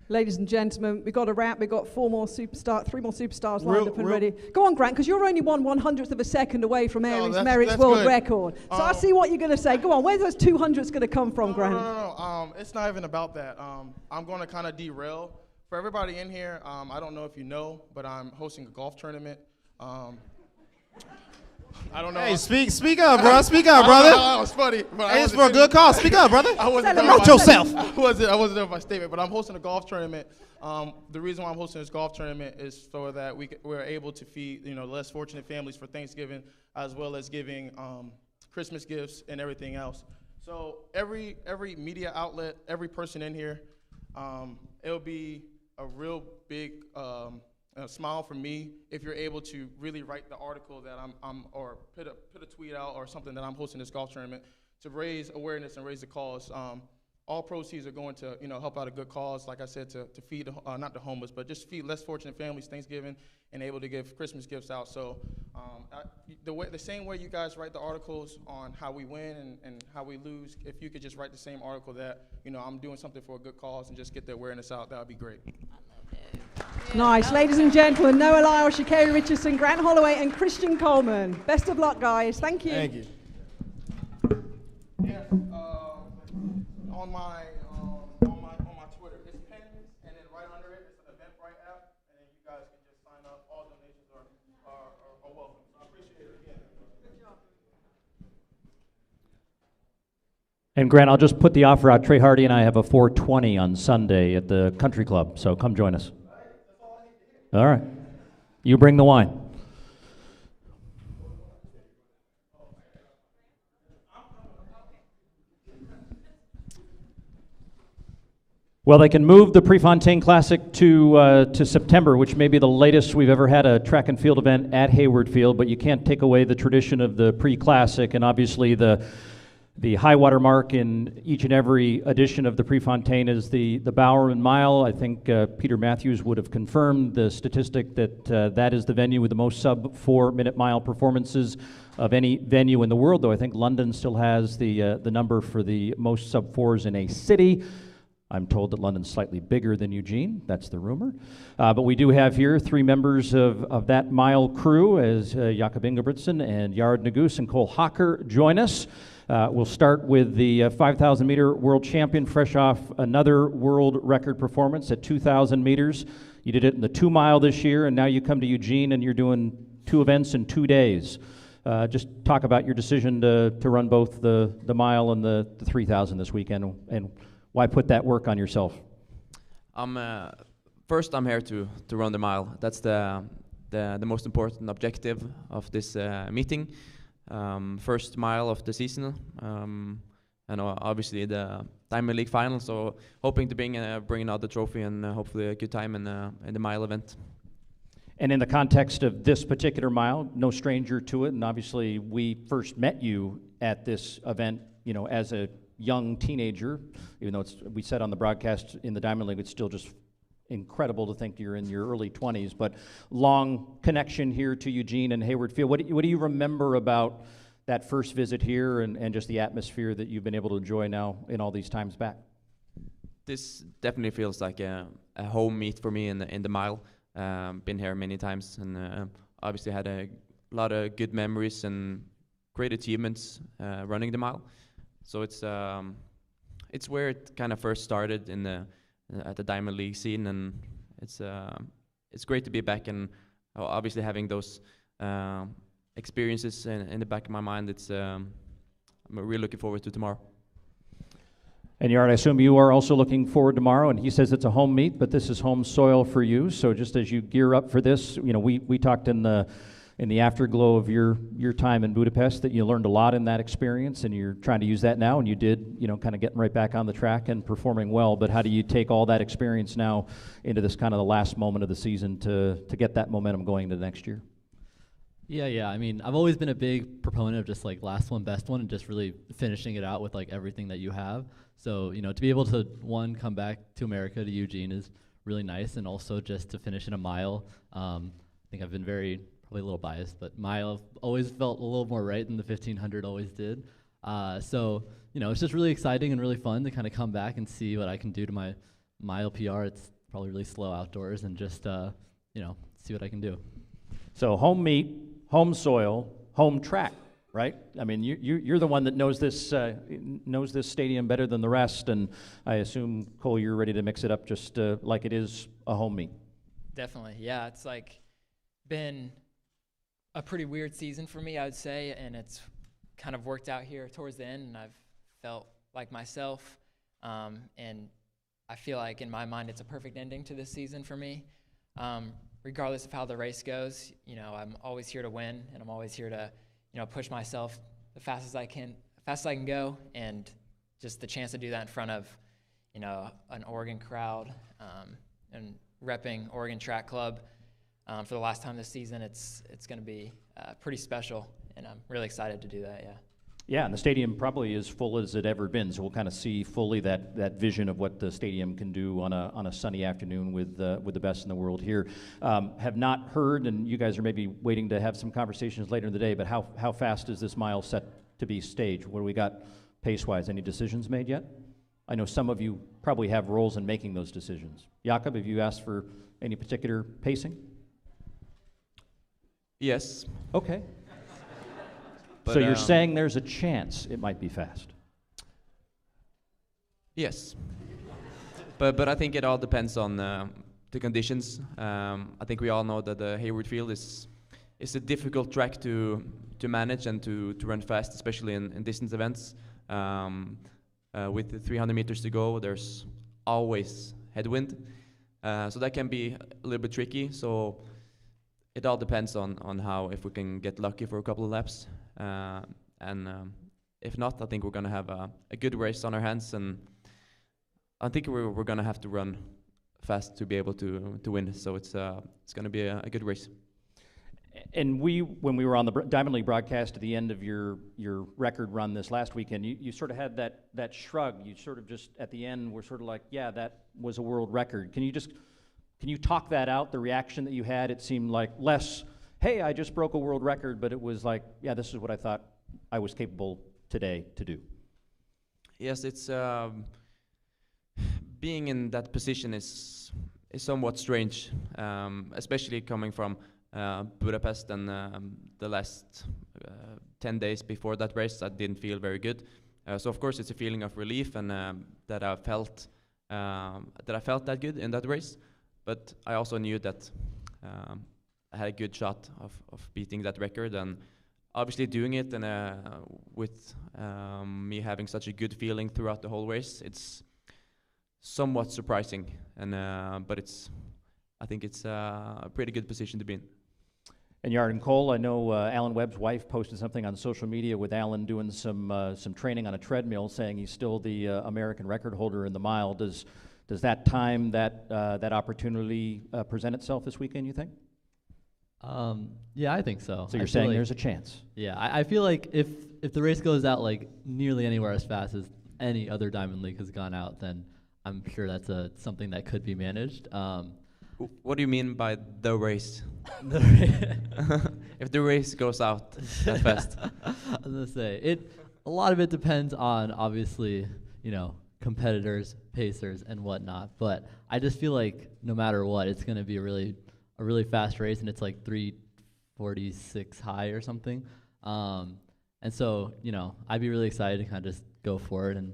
Ladies and gentlemen, we've got a wrap. We've got three more superstars lined up and ready. Go on, Grant, because you're only 1/100th of a second away from Merrick's world record. So I see what you're going to say. Go on, where's those 200s going to come from, Grant? No. It's not even about that. I'm going to kind of derail. For everybody in here, I don't know if you know, but I'm hosting a golf tournament. I don't know. Hey, speak up, bro. Speak up, brother. That was funny. But it's for a good cause. Speak up, brother. Promote yourself. I wasn't done with my statement, but I'm hosting a golf tournament. The reason why I'm hosting this golf tournament is so that we're able to feed less fortunate families for Thanksgiving, as well as giving Christmas gifts and everything else. So every media outlet, every person in here, it'll be a real big a smile for me if you're able to really write the article that or put a tweet out or something that I'm hosting this golf tournament to raise awareness and raise the cause. All proceeds are going to help out a good cause, like I said, to feed not the homeless, but just feed less fortunate families Thanksgiving and able to give Christmas gifts out. So the same way you guys write the articles on how we win and how we lose, if you could just write the same article that I'm doing something for a good cause and just get the awareness out, that would be great. Nice. Ladies and gentlemen, Noah Lyles, Sha'Carri Richardson, Grant Holloway, and Christian Coleman. Best of luck, guys. Thank you. Thank you. Yeah, on my Twitter, it's pinned, and then right under it is an Eventbrite app, and then you guys can just sign up. All donations are welcome. So I appreciate it again. Good job. And Grant, I'll just put the offer out. Trey Hardy and I have a 4:20 on Sunday at the country club, so come join us. All right. You bring the wine. Well, they can move the Prefontaine Classic to September, which may be the latest we've ever had a track and field event at Hayward Field, but you can't take away the tradition of the Pre-Classic, and obviously the high water mark in each and every edition of the Prefontaine is the Bowerman Mile. I think Peter Matthews would have confirmed the statistic that that is the venue with the most sub-4-minute mile performances of any venue in the world, though I think London still has the number for the most sub-4s in a city. I'm told that London's slightly bigger than Eugene. That's the rumor. But we do have here 3 members of that mile crew as Jakob Ingebrigtsen and Yared Naguse and Cole Hocker join us. We'll start with the 5,000-meter world champion, fresh off another world record performance at 2,000 meters. You did it in the 2-mile this year, and now you come to Eugene and you're doing 2 events in 2 days. Just talk about your decision to run both the mile and the 3,000 this weekend, and why put that work on yourself? First, I'm here to run the mile. That's the most important objective of this meeting. First mile of the season, and obviously the Diamond League final. So hoping to bring another trophy and hopefully a good time in the mile event. And in the context of this particular mile, no stranger to it, and obviously we first met you at this event, as a young teenager, even though we said on the broadcast in the Diamond League, it's still just incredible to think you're in your early 20s, but long connection here to Eugene and Hayward Field. What do you remember about that first visit here and just the atmosphere that you've been able to enjoy now in all these times back? This definitely feels like a home meet for me in the mile. Been here many times and obviously had a lot of good memories and great achievements running the mile. So it's where it kind of first started at the Diamond League scene, and it's great to be back and obviously having those experiences in the back of my mind. I'm really looking forward to tomorrow. And Yared, I assume you are also looking forward tomorrow, and he says it's a home meet, but this is home soil for you. So just as you gear up for this, we talked in the afterglow of your time in Budapest that you learned a lot in that experience, and you're trying to use that now, and you did, kind of getting right back on the track and performing well. But how do you take all that experience now into this kind of the last moment of the season to get that momentum going into next year? Yeah. I mean, I've always been a big proponent of just like last one, best one, and just really finishing it out with like everything that you have. So, to be able to, one, come back to America, to Eugene, is really nice, and also just to finish in a mile. I think I've been probably a little biased, but mile always felt a little more right than the 1,500 always did. So, it's just really exciting and really fun to kind of come back and see what I can do to my mile PR. It's probably really slow outdoors, and just, see what I can do. So home meet, home soil, home track, right? I mean, you're the one that knows this stadium better than the rest, and I assume, Cole, you're ready to mix it up just like it is a home meet. Definitely, yeah. It's been a pretty weird season for me, I would say, and it's kind of worked out here towards the end, and I've felt like myself, and I feel like in my mind it's a perfect ending to this season for me. Regardless of how the race goes, I'm always here to win, and I'm always here to, push myself the fastest I can go, and just the chance to do that in front of, an Oregon crowd, and repping Oregon Track Club for the last time this season, it's going to be pretty special, and I'm really excited to do that. Yeah. Yeah, and the stadium probably as full as it ever been, so we'll kind of see fully that vision of what the stadium can do on a sunny afternoon with the best in the world here. Have not heard, and you guys are maybe waiting to have some conversations later in the day, but how fast is this mile set to be staged? What do we got pace-wise? Any decisions made yet? I know some of you probably have roles in making those decisions. Jakob, have you asked for any particular pacing? Yes. Okay. But, so you're saying there's a chance it might be fast? Yes. but I think it all depends on the conditions. I think we all know that the Hayward Field is a difficult track to manage and to run fast, especially in distance events. with the 300 meters to go, there's always headwind. So that can be a little bit tricky. So it all depends on how, if we can get lucky for a couple of laps. If not, I think we're going to have a good race on our hands, and I think we're going to have to run fast to be able to win. So it's going to be a good race. And when we were on the Diamond League broadcast at the end of your record run this last weekend, you sort of had that shrug. You sort of just at the end were sort of like, yeah, that was a world record. Can you talk that out? The reaction that you had, it seemed like less, hey, I just broke a world record, but it was like, yeah, this is what I thought I was capable today to do. Yes, it's being in that position is somewhat strange, especially coming from Budapest, and the last 10 days before that race, I didn't feel very good. So of course it's a feeling of relief, and that I felt that good in that race. But I also knew that I had a good shot of beating that record, and obviously doing it, and with me having such a good feeling throughout the whole race, it's somewhat surprising. And but I think it's a pretty good position to be in. And Yared and Cole, I know Alan Webb's wife posted something on social media with Alan doing some training on a treadmill, saying he's still the American record holder in the mile. Does that time, that opportunity present itself this weekend, you think? Yeah, I think so. So you're saying there's a chance? Yeah, I feel like if the race goes out like nearly anywhere as fast as any other Diamond League has gone out, then I'm sure that's something that could be managed. What do you mean by the race? If the race goes out that fast? I was gonna say a lot of it depends on, obviously, competitors, pacers, and whatnot. But I just feel like no matter what, it's gonna be a really fast race, and it's like 3:46 high or something. And so I'd be really excited to kind of just go for it and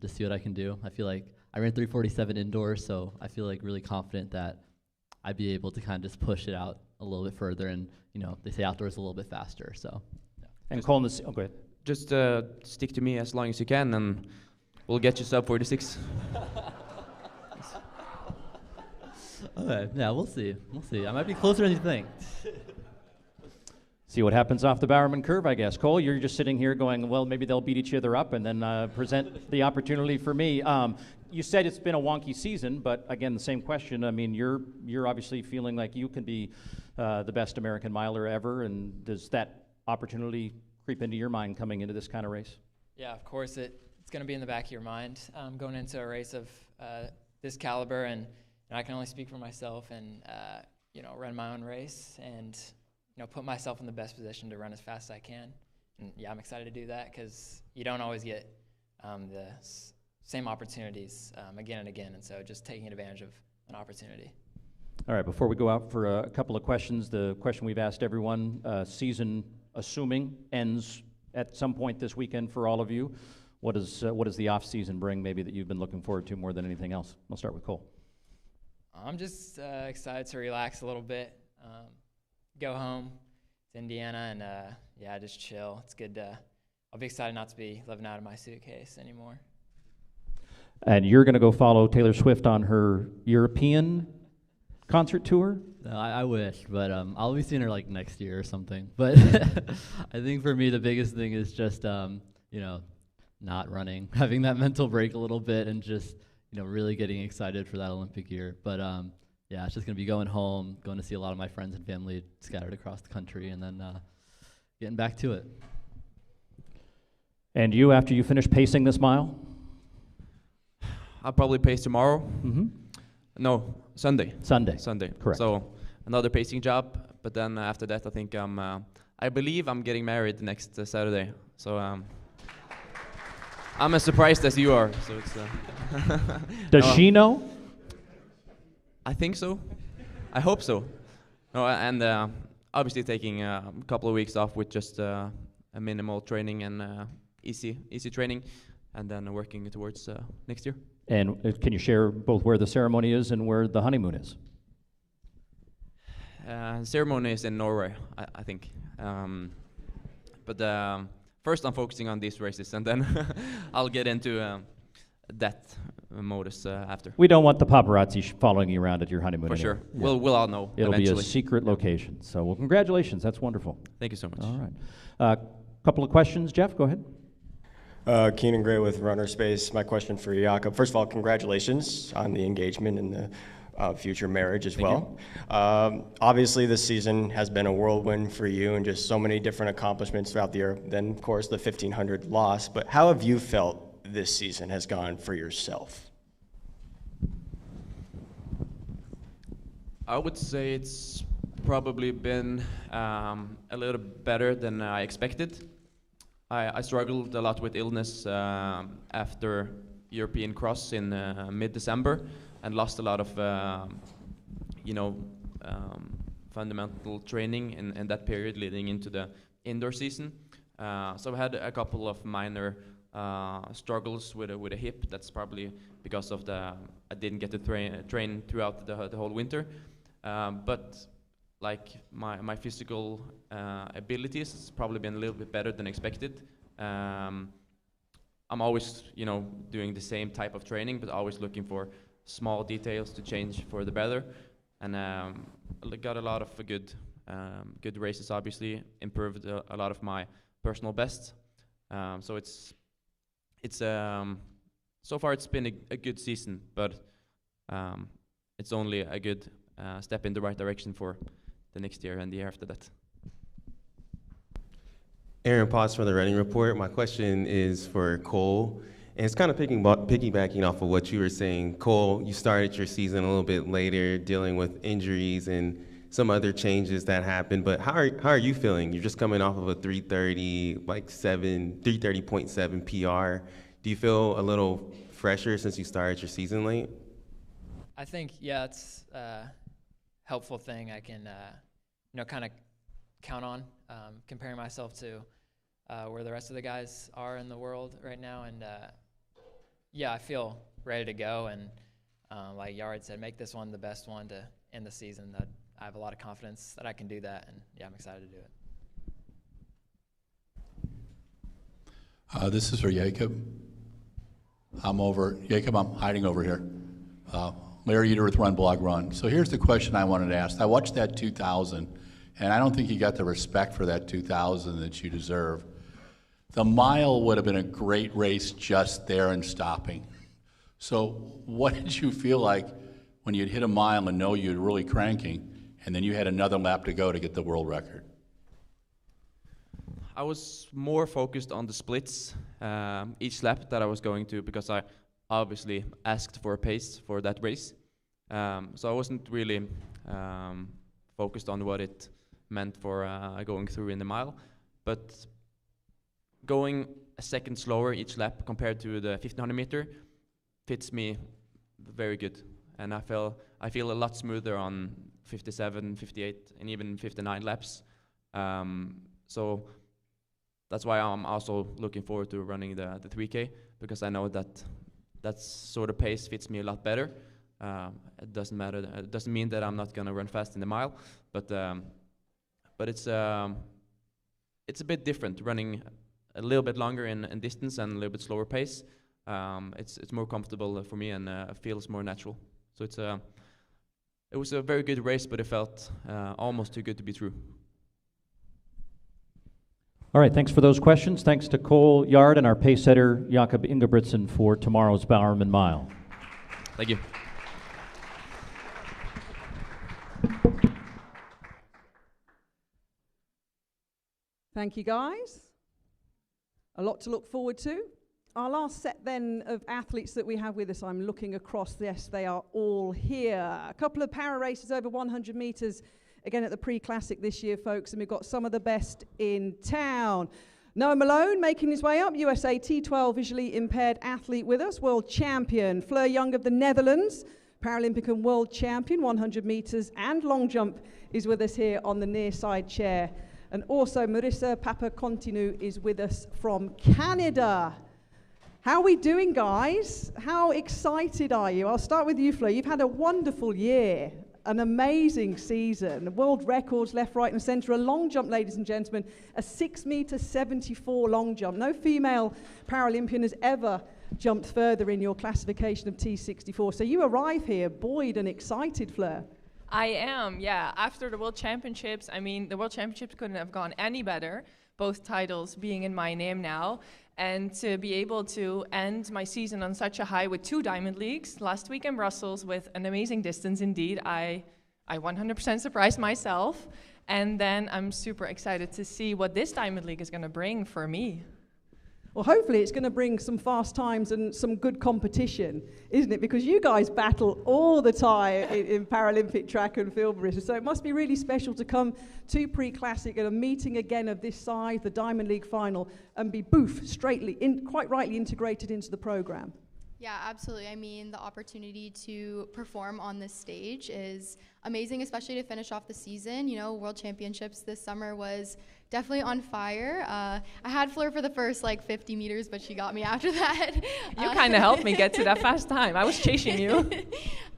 just see what I can do. I feel like I ran 3:47 indoors, so I feel like really confident that I'd be able to kind of just push it out a little bit further, and they say outdoors a little bit faster. So, yeah. And Coleman, go ahead. Just stick to me as long as you can, and we'll get you sub 46. Okay, yeah, we'll see. I might be closer than you think. See what happens off the Bowerman curve, I guess. Cole, you're just sitting here going, well, maybe they'll beat each other up, and then present the opportunity for me. You said it's been a wonky season, but again, the same question. I mean, you're obviously feeling like you can be the best American miler ever, and does that opportunity creep into your mind coming into this kind of race? Yeah, of course. It's going to be in the back of your mind going into a race of this caliber, and I can only speak for myself, and run my own race, and put myself in the best position to run as fast as I can. And yeah, I'm excited to do that, because you don't always get the same opportunities again and again, and so just taking advantage of an opportunity. All right, before we go out for a couple of questions, the question we've asked everyone, season assuming ends at some point this weekend for all of you. What does the off season bring, maybe, that you've been looking forward to more than anything else? I'll start with Cole. I'm just excited to relax a little bit, go home to Indiana, and just chill. It's good I'll be excited not to be living out of my suitcase anymore. And you're going to go follow Taylor Swift on her European concert tour? No, I wish, but I'll be seeing her like next year or something. But I think for me the biggest thing is just not running, having that mental break a little bit, and just really getting excited for that Olympic year. But it's just gonna be going home, going to see a lot of my friends and family scattered across the country, and then getting back to it. And you, after you finish pacing this mile? I'll probably pace tomorrow. Mm-hmm. No, Sunday. Sunday. Correct. So another pacing job, but then after that, I think I believe I'm getting married next Saturday. So I'm as surprised as you are. So it's. Does she know? I think so. I hope so. No, and obviously taking a couple of weeks off with just a minimal training and easy training, and then working towards next year. And can you share both where the ceremony is and where the honeymoon is? Ceremony is in Norway, I think. But first I'm focusing on these races, and then I'll get into that modus after. We don't want the paparazzi following you around at your honeymoon. For anyway. sure. We'll all know. It'll eventually. be a secret location. So, well, congratulations. That's wonderful. Thank you so much. All right. Couple of questions, Jeff. Go ahead. Keenan Gray with Runner Space. My question for Jakob. First of all, congratulations on the engagement and the future marriage as well. Obviously, this season has been a whirlwind for you and just so many different accomplishments throughout the year. Then, of course, the 1500 loss. But how have you felt this season has gone for yourself? I would say it's probably been a little better than I expected. I struggled a lot with illness after European Cross in mid-December and lost a lot of, fundamental training in that period leading into the indoor season. So I had a couple of minor struggles with a hip. That's probably because of I didn't get to train throughout the whole winter. But like my physical abilities has probably been a little bit better than expected. I'm always, doing the same type of training, but always looking for small details to change for the better. And I got a lot of good races. Obviously, improved a lot of my personal best. So it's so far it's been a good season, but it's only a good step in the right direction for the next year and the year after that. Aaron Potts from the Running Report. My question is for Cole, and it's kind of piggybacking off of what you were saying. Cole, you started your season a little bit later, dealing with injuries and some other changes that happened. But how are you feeling? You're just coming off of a 330.7 PR. Do you feel a little fresher since you started your season late? I think, yeah, it's a helpful thing I can, kind of count on, comparing myself to where the rest of the guys are in the world right now. And, yeah, I feel ready to go. And like Yared said, make this one the best one to end the season. I have a lot of confidence that I can do that. And, yeah, I'm excited to do it. This is for Jakob. I'm hiding over here. Larry Eater with Run Blog Run. So here's the question I wanted to ask. I watched that 2000, and I don't think you got the respect for that 2000 that you deserve. The mile would have been a great race just there and stopping. So what did you feel like when you'd hit a mile and know you're really cranking, and then you had another lap to go to get the world record? I was more focused on the splits each lap that I was going to, because I obviously asked for a pace for that race. So I wasn't really focused on what it meant for going through in the mile. But going a second slower each lap compared to the 1500 meter fits me very good. And I feel a lot smoother on 57, 58, and even 59 laps. So that's why I'm also looking forward to running the 3K, because I know that sort of pace fits me a lot better. It doesn't matter. It doesn't mean that I'm not gonna run fast in the mile, but it's a bit different running a little bit longer in distance and a little bit slower pace. It's more comfortable for me and feels more natural. So it was a very good race, but it felt almost too good to be true. All right, thanks for those questions. Thanks to Cole, Yared, and our pace setter, Jakob Ingebrigtsen, for tomorrow's Bowerman Mile. Thank you. Thank you, guys. A lot to look forward to. Our last set then of athletes that we have with us, I'm looking across, yes, they are all here. A couple of para races over 100 meters, again at the pre-classic this year, folks, and we've got some of the best in town. Noah Malone making his way up, USA T12 visually impaired athlete with us, world champion. Fleur Jong of the Netherlands, Paralympic and world champion, 100 meters and long jump, is with us here on the near side chair. And also Marissa Papaconstaninou is with us from Canada. How are we doing, guys? How excited are you? I'll start with you, Fleur. You've had a wonderful year. an amazing season. World records left, right, and centre. A long jump, ladies and gentlemen, a 6'74" long jump. No female Paralympian has ever jumped further in your classification of T64. So you arrive here buoyed and excited, Fleur. I am, yeah. After the World Championships, I mean, the World Championships couldn't have gone any better, both titles being in my name now. And to be able to end my season on such a high with 2 Diamond Leagues, last week in Brussels with an amazing distance indeed, I 100% surprised myself. And then I'm super excited to see what this Diamond League is going to bring for me. Well, hopefully it's going to bring some fast times and some good competition, isn't it? Because you guys battle all the time in Paralympic track and field, Marissa. So it must be really special to come to Pre-Classic and a meeting again of this size, the Diamond League final, and be quite rightly integrated into the program. Yeah, absolutely. I mean, the opportunity to perform on this stage is amazing, especially to finish off the season. You know, World Championships this summer was definitely on fire. I had Fleur for the first 50 meters, but she got me after that. You kind of helped me get to that fast time. I was chasing you.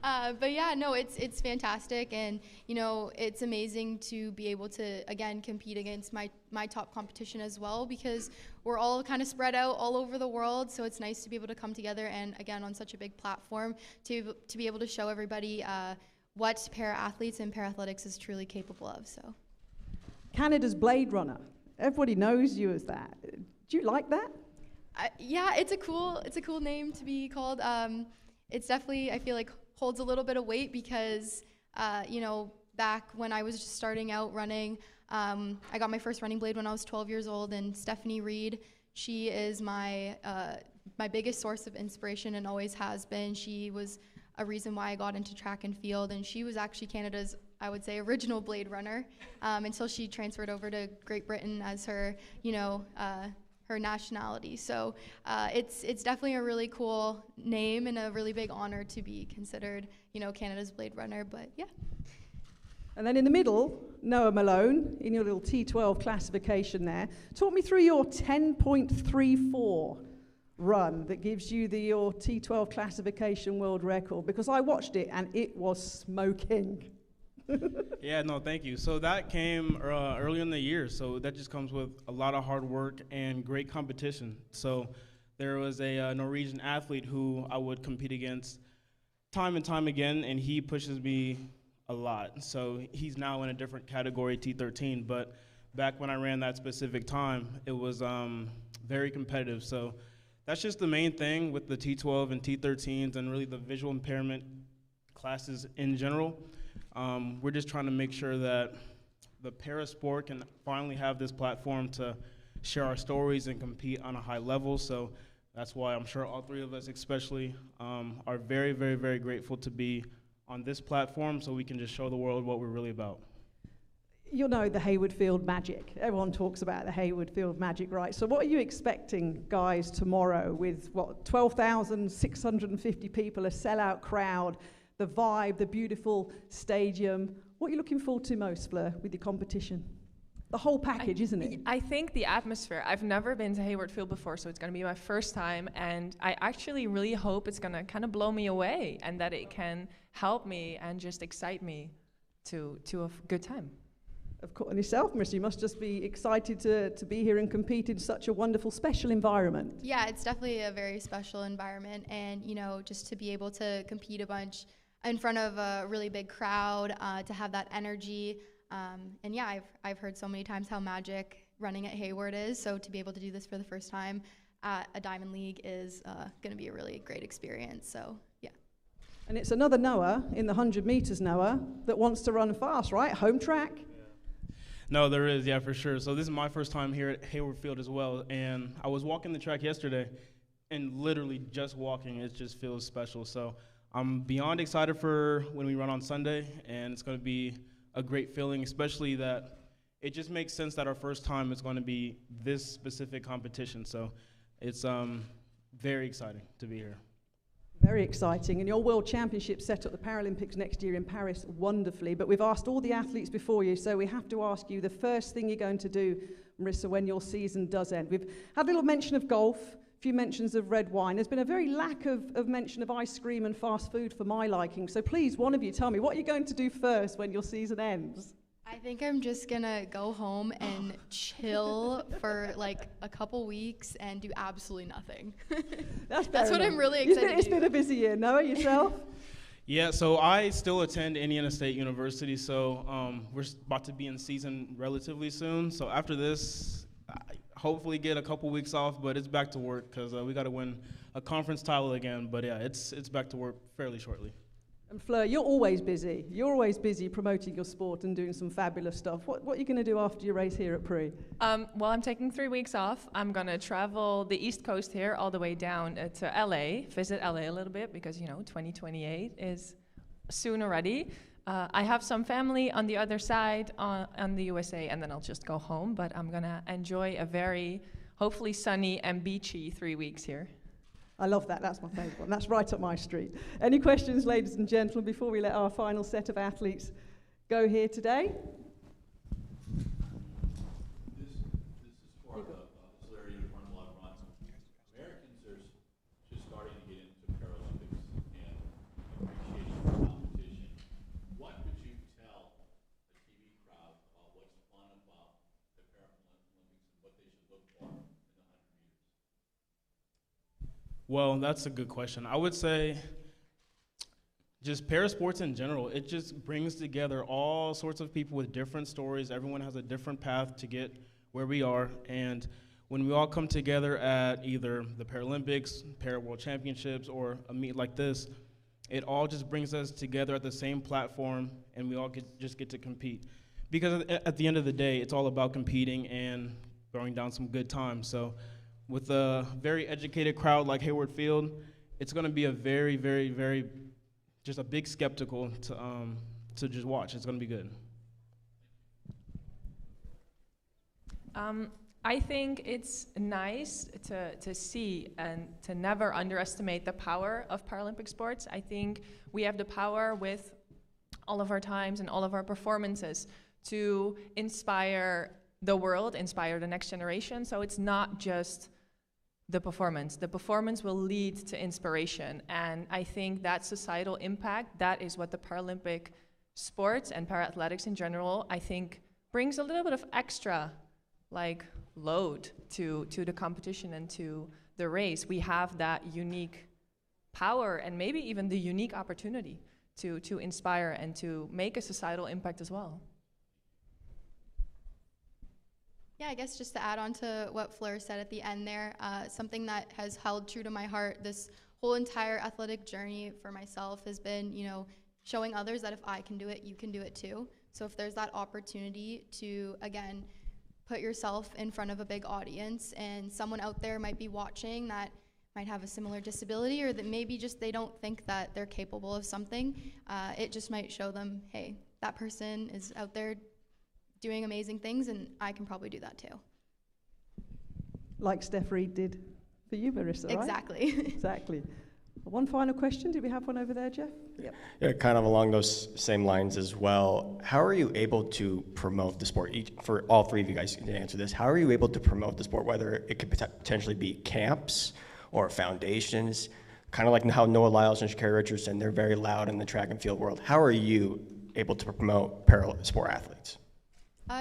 But yeah, no, it's fantastic, and you know, it's amazing to be able to again compete against my top competition as well, because we're all kind of spread out all over the world. So it's nice to be able to come together and again on such a big platform to be able to show everybody what para-athletes and para-athletics is truly capable of. So. Canada's Blade Runner. Everybody knows you as that. Do you like that? Yeah, it's a cool name to be called. It's definitely, I feel like, holds a little bit of weight because, you know, back when I was just starting out running, I got my first running blade when I was 12 years old, and Stephanie Reed, she is my biggest source of inspiration and always has been. She was a reason why I got into track and field, and she was actually Canada's, I would say, original blade runner until she transferred over to Great Britain as her, you know, her nationality. So it's definitely a really cool name and a really big honor to be considered, you know, Canada's blade runner. But yeah. And then in the middle, Noah Malone in your little T12 classification there. Talk me through your 10.34 run that gives you your T12 classification world record, because I watched it and it was smoking. Yeah, no, thank you. So that came early in the year, so that just comes with a lot of hard work and great competition. So there was a Norwegian athlete who I would compete against time and time again, and he pushes me a lot. So he's now in a different category, T13, but back when I ran that specific time, it was very competitive. So that's just the main thing with the T12 and T13s and really the visual impairment classes in general. We're just trying to make sure that the para sport can finally have this platform to share our stories and compete on a high level. So that's why I'm sure all three of us especially are very, very, very grateful to be on this platform so we can just show the world what we're really about. You'll know the Hayward Field magic. Everyone talks about the Hayward Field magic, right? So what are you expecting, guys, tomorrow with, 12,650 people, a sellout crowd, the vibe, the beautiful stadium? What are you looking forward to most, Fleur, with your competition? The whole package, isn't it? I think the atmosphere. I've never been to Hayward Field before, so it's going to be my first time, and I actually really hope it's going to kind of blow me away and that it can help me and just excite me to a good time. Of course, and yourself, Marissa, you must just be excited to be here and compete in such a wonderful, special environment. Yeah, it's definitely a very special environment, and you know, just to be able to compete a bunch in front of a really big crowd, to have that energy, and yeah, I've heard so many times how magic running at Hayward is. So to be able to do this for the first time at a Diamond League is going to be a really great experience. So yeah. And it's another Noah in the 100 meters, Noah, that wants to run fast, right? Home track. No, there is, yeah, for sure. So this is my first time here at Hayward Field as well, and I was walking the track yesterday, and literally just walking, it just feels special. So I'm beyond excited for when we run on Sunday, and it's going to be a great feeling, especially that it just makes sense that our first time is going to be this specific competition. So it's very exciting to be here. Very exciting. And your World Championship set up the Paralympics next year in Paris wonderfully. But we've asked all the athletes before you, so we have to ask you the first thing you're going to do, Marissa, when your season does end. We've had a little mention of golf. few mentions of red wine. There's been a very lack of mention of ice cream and fast food for my liking. So please, one of you, tell me, what are you going to do first when your season ends? I think I'm just gonna go home and chill for like a couple weeks and do absolutely nothing. That's what I'm really excited to do. It's been a busy year. Noah, yourself? Yeah, so I still attend Indiana State University, so we're about to be in season relatively soon. So after this, I hopefully get a couple weeks off, but it's back to work because we got to win a conference title again. But yeah, it's back to work fairly shortly. And Fleur, you're always busy. You're always busy promoting your sport and doing some fabulous stuff. What are you going to do after your race here at Pre? Well, I'm taking 3 weeks off. I'm going to travel the East Coast here all the way down to LA, visit LA a little bit because, 2028 is soon already. I have some family on the other side on the USA, and then I'll just go home. But I'm going to enjoy a very, hopefully sunny and beachy 3 weeks here. I love that. That's my favourite one. That's right up my street. Any questions, ladies and gentlemen, before we let our final set of athletes go here today? This is for the celebrity to run a lot of runs. Americans are just starting to get into Paralympics and appreciating the competition. What would you tell the TV crowd about what's fun about the Paralympics and what they should look for in the 100 meters? Well, that's a good question. I would say just parasports in general, it just brings together all sorts of people with different stories. Everyone has a different path to get where we are. And when we all come together at either the Paralympics, Para-World Championships, or a meet like this, it all just brings us together at the same platform, and we all just get to compete. Because at the end of the day, it's all about competing and throwing down some good times. So with a very educated crowd like Hayward Field, it's going to be a very, very, very, just a big skeptical to just watch. It's going to be good. I think it's nice to see and to never underestimate the power of Paralympic sports. I think we have the power with all of our times and all of our performances to inspire the world, inspire the next generation. So it's not just the performance. The performance will lead to inspiration. And I think that societal impact, that is what the Paralympic sports and para-athletics in general, I think brings a little bit of extra load to the competition and to the race. We have that unique power and maybe even the unique opportunity to inspire and to make a societal impact as well. Yeah, I guess just to add on to what Fleur said at the end there, something that has held true to my heart this whole entire athletic journey for myself has been, showing others that if I can do it, you can do it too. So if there's that opportunity to, again, put yourself in front of a big audience and someone out there might be watching that might have a similar disability or that maybe just they don't think that they're capable of something, it just might show them, hey, that person is out there doing amazing things, and I can probably do that too. Like Steph Reed did for you, Marissa, right? Exactly. Exactly. One final question. Do we have one over there, Jeff? Yep. Yeah, kind of along those same lines as well. How are you able to promote the sport? For all three of you guys to answer this, how are you able to promote the sport, whether it could potentially be camps or foundations, kind of like how Noah Lyles and Sha'Carri Richardson, they're very loud in the track and field world. How are you able to promote para-sport athletes?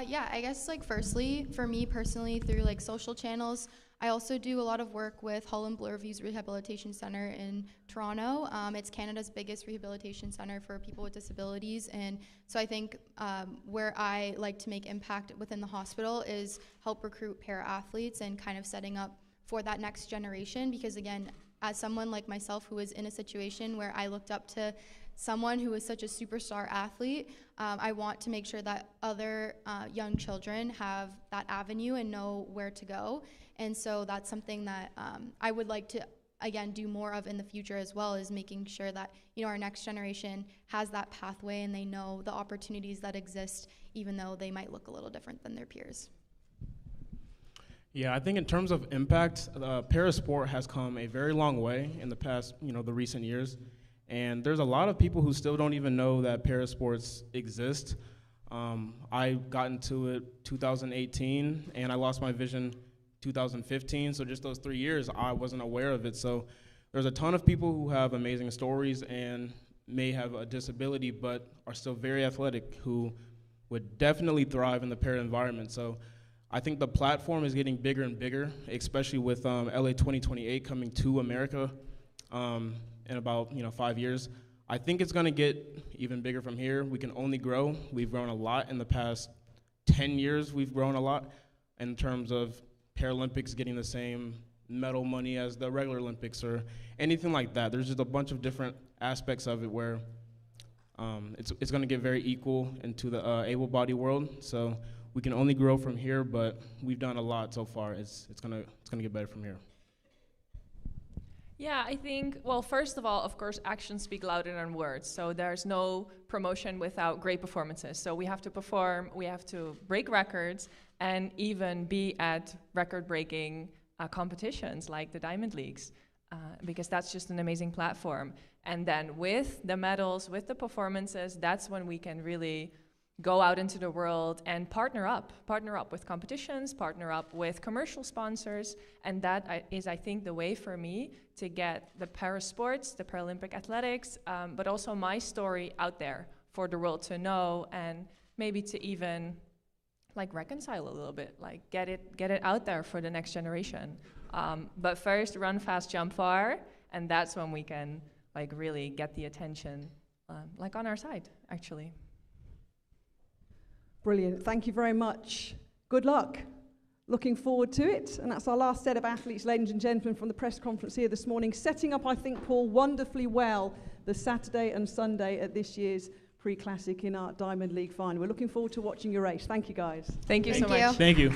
Yeah, I guess firstly, for me personally, through social channels, I also do a lot of work with Holland Bloorview's Rehabilitation Center in Toronto. It's Canada's biggest rehabilitation center for people with disabilities, and so I think where I like to make impact within the hospital is help recruit para-athletes and kind of setting up for that next generation, because again, as someone like myself who was in a situation where I looked up to someone who is such a superstar athlete, I want to make sure that other young children have that avenue and know where to go. And so that's something that I would like to, again, do more of in the future as well, is making sure that our next generation has that pathway and they know the opportunities that exist, even though they might look a little different than their peers. Yeah, I think in terms of impact, parasport has come a very long way in the past, the recent years. And there's a lot of people who still don't even know that parasports exist. I got into it 2018, and I lost my vision 2015. So just those 3 years, I wasn't aware of it. So there's a ton of people who have amazing stories and may have a disability, but are still very athletic, who would definitely thrive in the para environment. So I think the platform is getting bigger and bigger, especially with LA 2028 coming to America in about 5 years. I think it's going to get even bigger from here. We can only grow. We've grown a lot in the past 10 years. We've grown a lot in terms of Paralympics getting the same medal money as the regular Olympics or anything like that. There's just a bunch of different aspects of it where it's going to get very equal into the able-bodied world. So we can only grow from here, but we've done a lot so far. It's going to get better from here. Yeah, I think, well, first of all, of course, actions speak louder than words. So there's no promotion without great performances. So we have to perform, we have to break records, and even be at record-breaking competitions like the Diamond Leagues, because that's just an amazing platform. And then with the medals, with the performances, that's when we can really go out into the world and partner up with competitions, partner up with commercial sponsors, and that is, I think, the way for me to get the para sports, the Paralympic athletics, but also my story out there for the world to know, and maybe to even like reconcile a little bit, like get it out there for the next generation. But first, run fast, jump far, and that's when we can like really get the attention like on our side, actually. Brilliant. Thank you very much. Good luck. Looking forward to it. And that's our last set of athletes, ladies and gentlemen, from the press conference here this morning, setting up, I think, Paul, wonderfully well the Saturday and Sunday at this year's Pre-Classic in our Diamond League final. We're looking forward to watching your race. Thank you, guys. Thank you so much. Thank you.